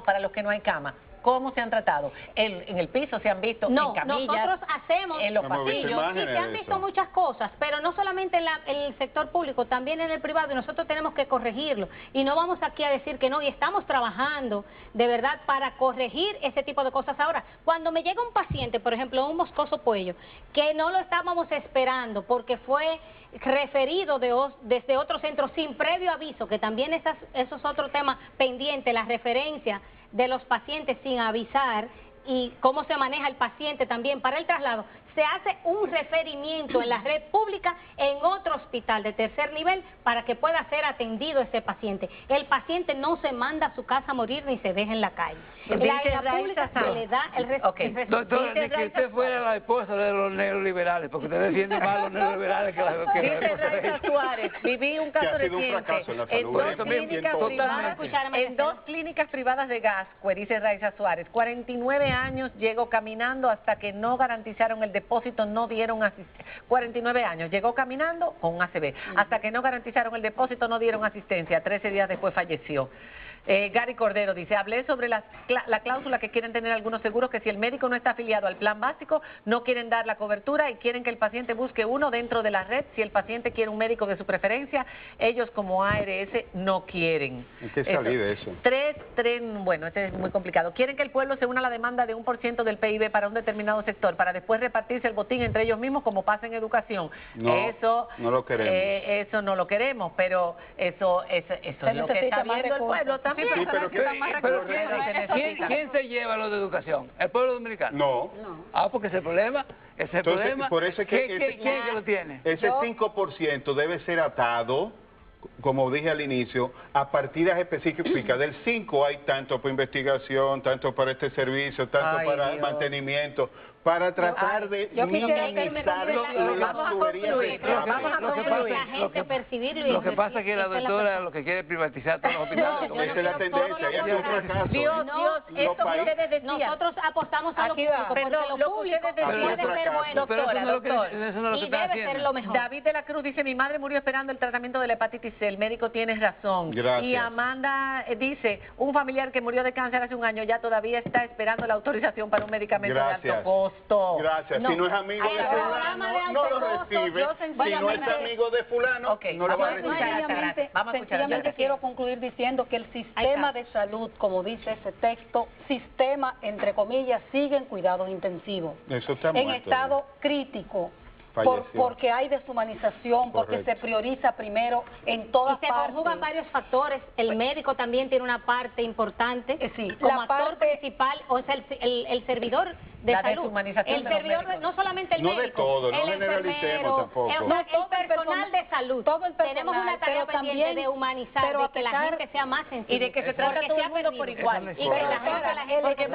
Speaker 2: para los que no hay cama? ¿Cómo se han tratado? En el piso se han visto, en camillas,
Speaker 5: nosotros hacemos
Speaker 2: en los pasillos.
Speaker 5: Y se han visto muchas cosas, pero no solamente en el sector público, también en el privado, y nosotros tenemos que corregirlo. Y no vamos aquí a decir que no, y estamos trabajando de verdad para corregir ese tipo de cosas. Ahora, cuando me llega un paciente, por ejemplo, un moscoso cuello, que no lo estábamos esperando porque fue referido desde otro centro sin previo aviso, que también eso es otro tema pendiente, la referencia de los pacientes sin avisar y cómo se maneja el paciente también para el traslado. Se hace un referimiento en la red pública en otro hospital de tercer nivel para que pueda ser atendido ese paciente. El paciente no se manda a su casa a morir ni se deja en la calle. La pública se le da el respeto.
Speaker 7: Doctora, ni que usted fuera la esposa de los neoliberales, porque usted defiende más a los neoliberales que la
Speaker 2: Dice Raiza Suárez, viví un caso reciente en dos clínicas privadas de Gascue, dice Raiza Suárez, 49 años llegó caminando hasta que no garantizaron el depósito, no dieron asistencia. 49 años, llegó caminando con un ACV. Hasta que no garantizaron el depósito, no dieron asistencia. 13 días después falleció. Gary Cordero dice, hablé sobre la cláusula que quieren tener algunos seguros, que si el médico no está afiliado al plan básico, no quieren dar la cobertura y quieren que el paciente busque uno dentro de la red. Si el paciente quiere un médico de su preferencia, ellos como ARS no quieren.
Speaker 3: Hay que salir de eso.
Speaker 2: Bueno, este es muy complicado. Quieren que el pueblo se una a la demanda de 1% del PIB para un determinado sector, para después repartirse el botín entre ellos mismos como pasa en educación. Eso no lo queremos. Eso no lo queremos, pero eso es lo que está viendo el pueblo también.
Speaker 3: Sí, pero
Speaker 7: ¿quién se lleva lo de educación? ¿El pueblo dominicano?
Speaker 3: No.
Speaker 7: Porque ese es el problema. Ese es el problema.
Speaker 3: Por eso es que
Speaker 7: ¿Quién que lo tiene?
Speaker 3: Ese 5% debe ser atado, como dije al inicio, a partidas específicas. Del 5 hay tanto para investigación, tanto para este servicio, tanto para mantenimiento, para tratar de minimizar las tuberías.
Speaker 5: La gente percibirlo.
Speaker 7: Lo que pasa es que la doctora lo que quiere es privatizar todos los hospitales.
Speaker 3: Esa es la tendencia, ese es un fracaso.
Speaker 2: Dios, esto que ustedes decían.
Speaker 5: Nosotros apostamos a lo público, porque lo público puede ser bueno, doctora, y debe ser lo mejor.
Speaker 2: David de la Cruz dice, mi madre murió esperando el tratamiento de la hepatitis C, el médico tiene razón.
Speaker 3: Gracias.
Speaker 2: Y Amanda dice, un familiar que murió de cáncer hace un año ya todavía está esperando la autorización para un medicamento de alto costo. costó.
Speaker 3: Gracias. Si no es amigo de fulano, no lo recibe. Si no es amigo de fulano, no lo va a recibir.
Speaker 4: Sencillamente quiero concluir diciendo que el sistema de salud, como dice ese texto, sistema, entre comillas, sigue en cuidados intensivos.
Speaker 3: Eso está
Speaker 4: en
Speaker 3: muerto,
Speaker 4: estado crítico. Porque hay deshumanización, porque se prioriza primero en todas partes.
Speaker 5: Y se conjugan varios factores. El médico también tiene una parte importante. Como actor principal, o sea, el servidor de salud. El servidor, no solamente el médico.
Speaker 3: No de todo, no generalicemos tampoco.
Speaker 5: El personal de salud. Tenemos una tarea pendiente de humanizar, de que la gente sea más sensible.
Speaker 2: Y de que se trata a todo el mundo por igual. Y que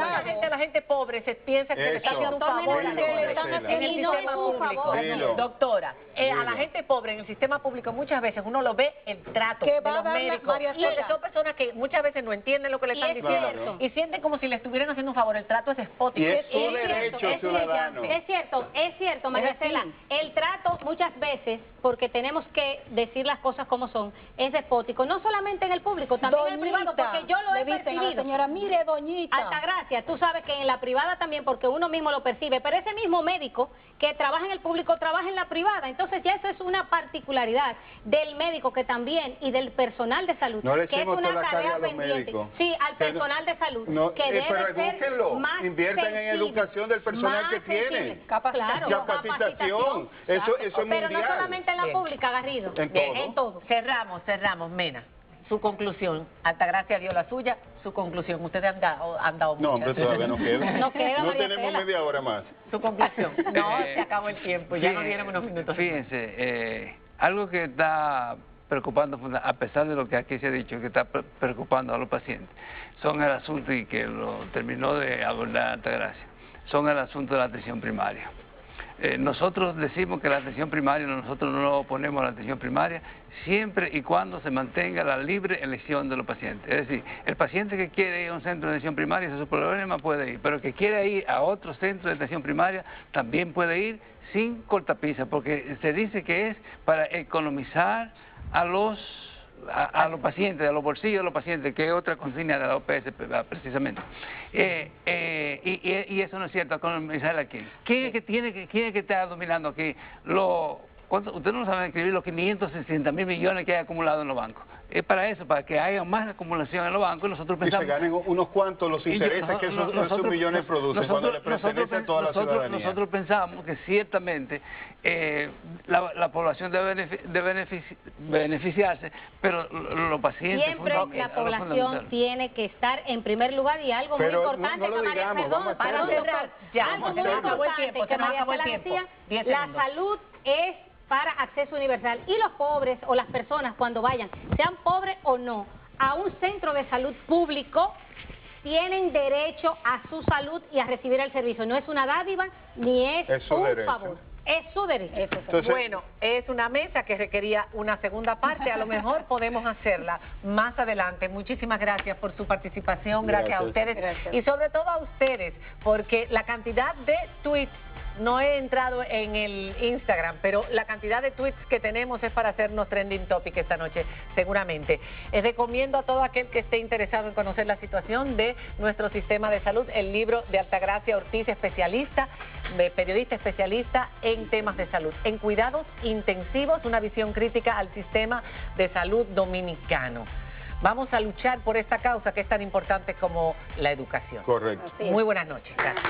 Speaker 2: la gente pobre se piensa que le está haciendo un favor en el sistema público. Doctora, a la gente pobre en el sistema público muchas veces uno lo ve el trato de los médicos, porque son personas que muchas veces no entienden lo que le están diciendo y sienten como si le estuvieran haciendo un favor. El trato es despótico.
Speaker 3: Y es su derecho ciudadano.
Speaker 5: Es cierto, María Cela, el trato muchas veces, porque tenemos que decir las cosas como son, es despótico, no solamente en el público, también en el privado, porque yo lo he percibido.
Speaker 4: Señora, mire, doñita.
Speaker 5: Altagracia, tú sabes que en la privada también, porque uno mismo lo percibe, pero ese mismo médico que trabaja en el público trabaja en la privada, entonces ya eso es una particularidad del médico que también y del personal de salud,
Speaker 3: no le
Speaker 5: que es una tarea pendiente. Sí, al personal de salud, que debe ser más
Speaker 3: inviertan en educación del personal que tiene. Capacitación. Eso es mundial.
Speaker 5: Pero no solamente en la pública, Garrido.
Speaker 2: En todo. Cerramos, Mena. Su conclusión. Altagracia dio la suya. Su conclusión. Ustedes han dado muchas.
Speaker 3: No, hombre, todavía no queda. No tenemos media hora más.
Speaker 2: Su conclusión. No, se acabó el tiempo. Ya nos dieron unos minutos.
Speaker 7: Fíjense, algo que está preocupando, a pesar de lo que aquí se ha dicho, que está preocupando a los pacientes, son el asunto, y que lo terminó de abordar Altagracia, son el asunto de la atención primaria. Nosotros decimos que la atención primaria, nosotros no nos oponemos a la atención primaria, siempre y cuando se mantenga la libre elección de los pacientes. Es decir, el paciente que quiere ir a un centro de atención primaria, ese es su problema, puede ir, pero el que quiere ir a otro centro de atención primaria, también puede ir sin cortapisa, porque se dice que es para economizar a los pacientes, a los bolsillos de los pacientes, que es otra consigna de la OPS precisamente. Y eso no es cierto. ¿Quién es que tiene que estar dominando aquí? Ustedes no saben escribir los 560.000 millones que hay acumulados en los bancos. Es para eso, para que haya más acumulación en los bancos, y nosotros pensamos...
Speaker 3: Y se ganen unos cuantos los intereses que esos millones producen cuando le pertenece a toda la ciudadanía.
Speaker 7: Nosotros pensamos que ciertamente la población debe beneficiarse, pero los pacientes...
Speaker 5: Siempre la población tiene que estar en primer lugar, y algo muy importante que María, para cerrar, algo muy importante que María Cela decía, la salud es para acceso universal, y los pobres o las personas cuando vayan, sean pobres o no, a un centro de salud público, tienen derecho a su salud y a recibir el servicio. No es una dádiva ni es un favor. Es su derecho.
Speaker 2: Entonces, bueno, es una mesa que requería una segunda parte. A lo mejor podemos hacerla más adelante. Muchísimas gracias por su participación. Gracias a ustedes. Y sobre todo a ustedes, porque la cantidad de tweets, no he entrado en el Instagram, pero la cantidad de tweets que tenemos es para hacernos trending topic esta noche, seguramente. Recomiendo a todo aquel que esté interesado en conocer la situación de nuestro sistema de salud, el libro de Altagracia Ortiz, periodista especialista en temas de salud, en cuidados intensivos, una visión crítica al sistema de salud dominicano. Vamos a luchar por esta causa que es tan importante como la educación.
Speaker 3: Correcto.
Speaker 2: Muy buenas noches. Gracias.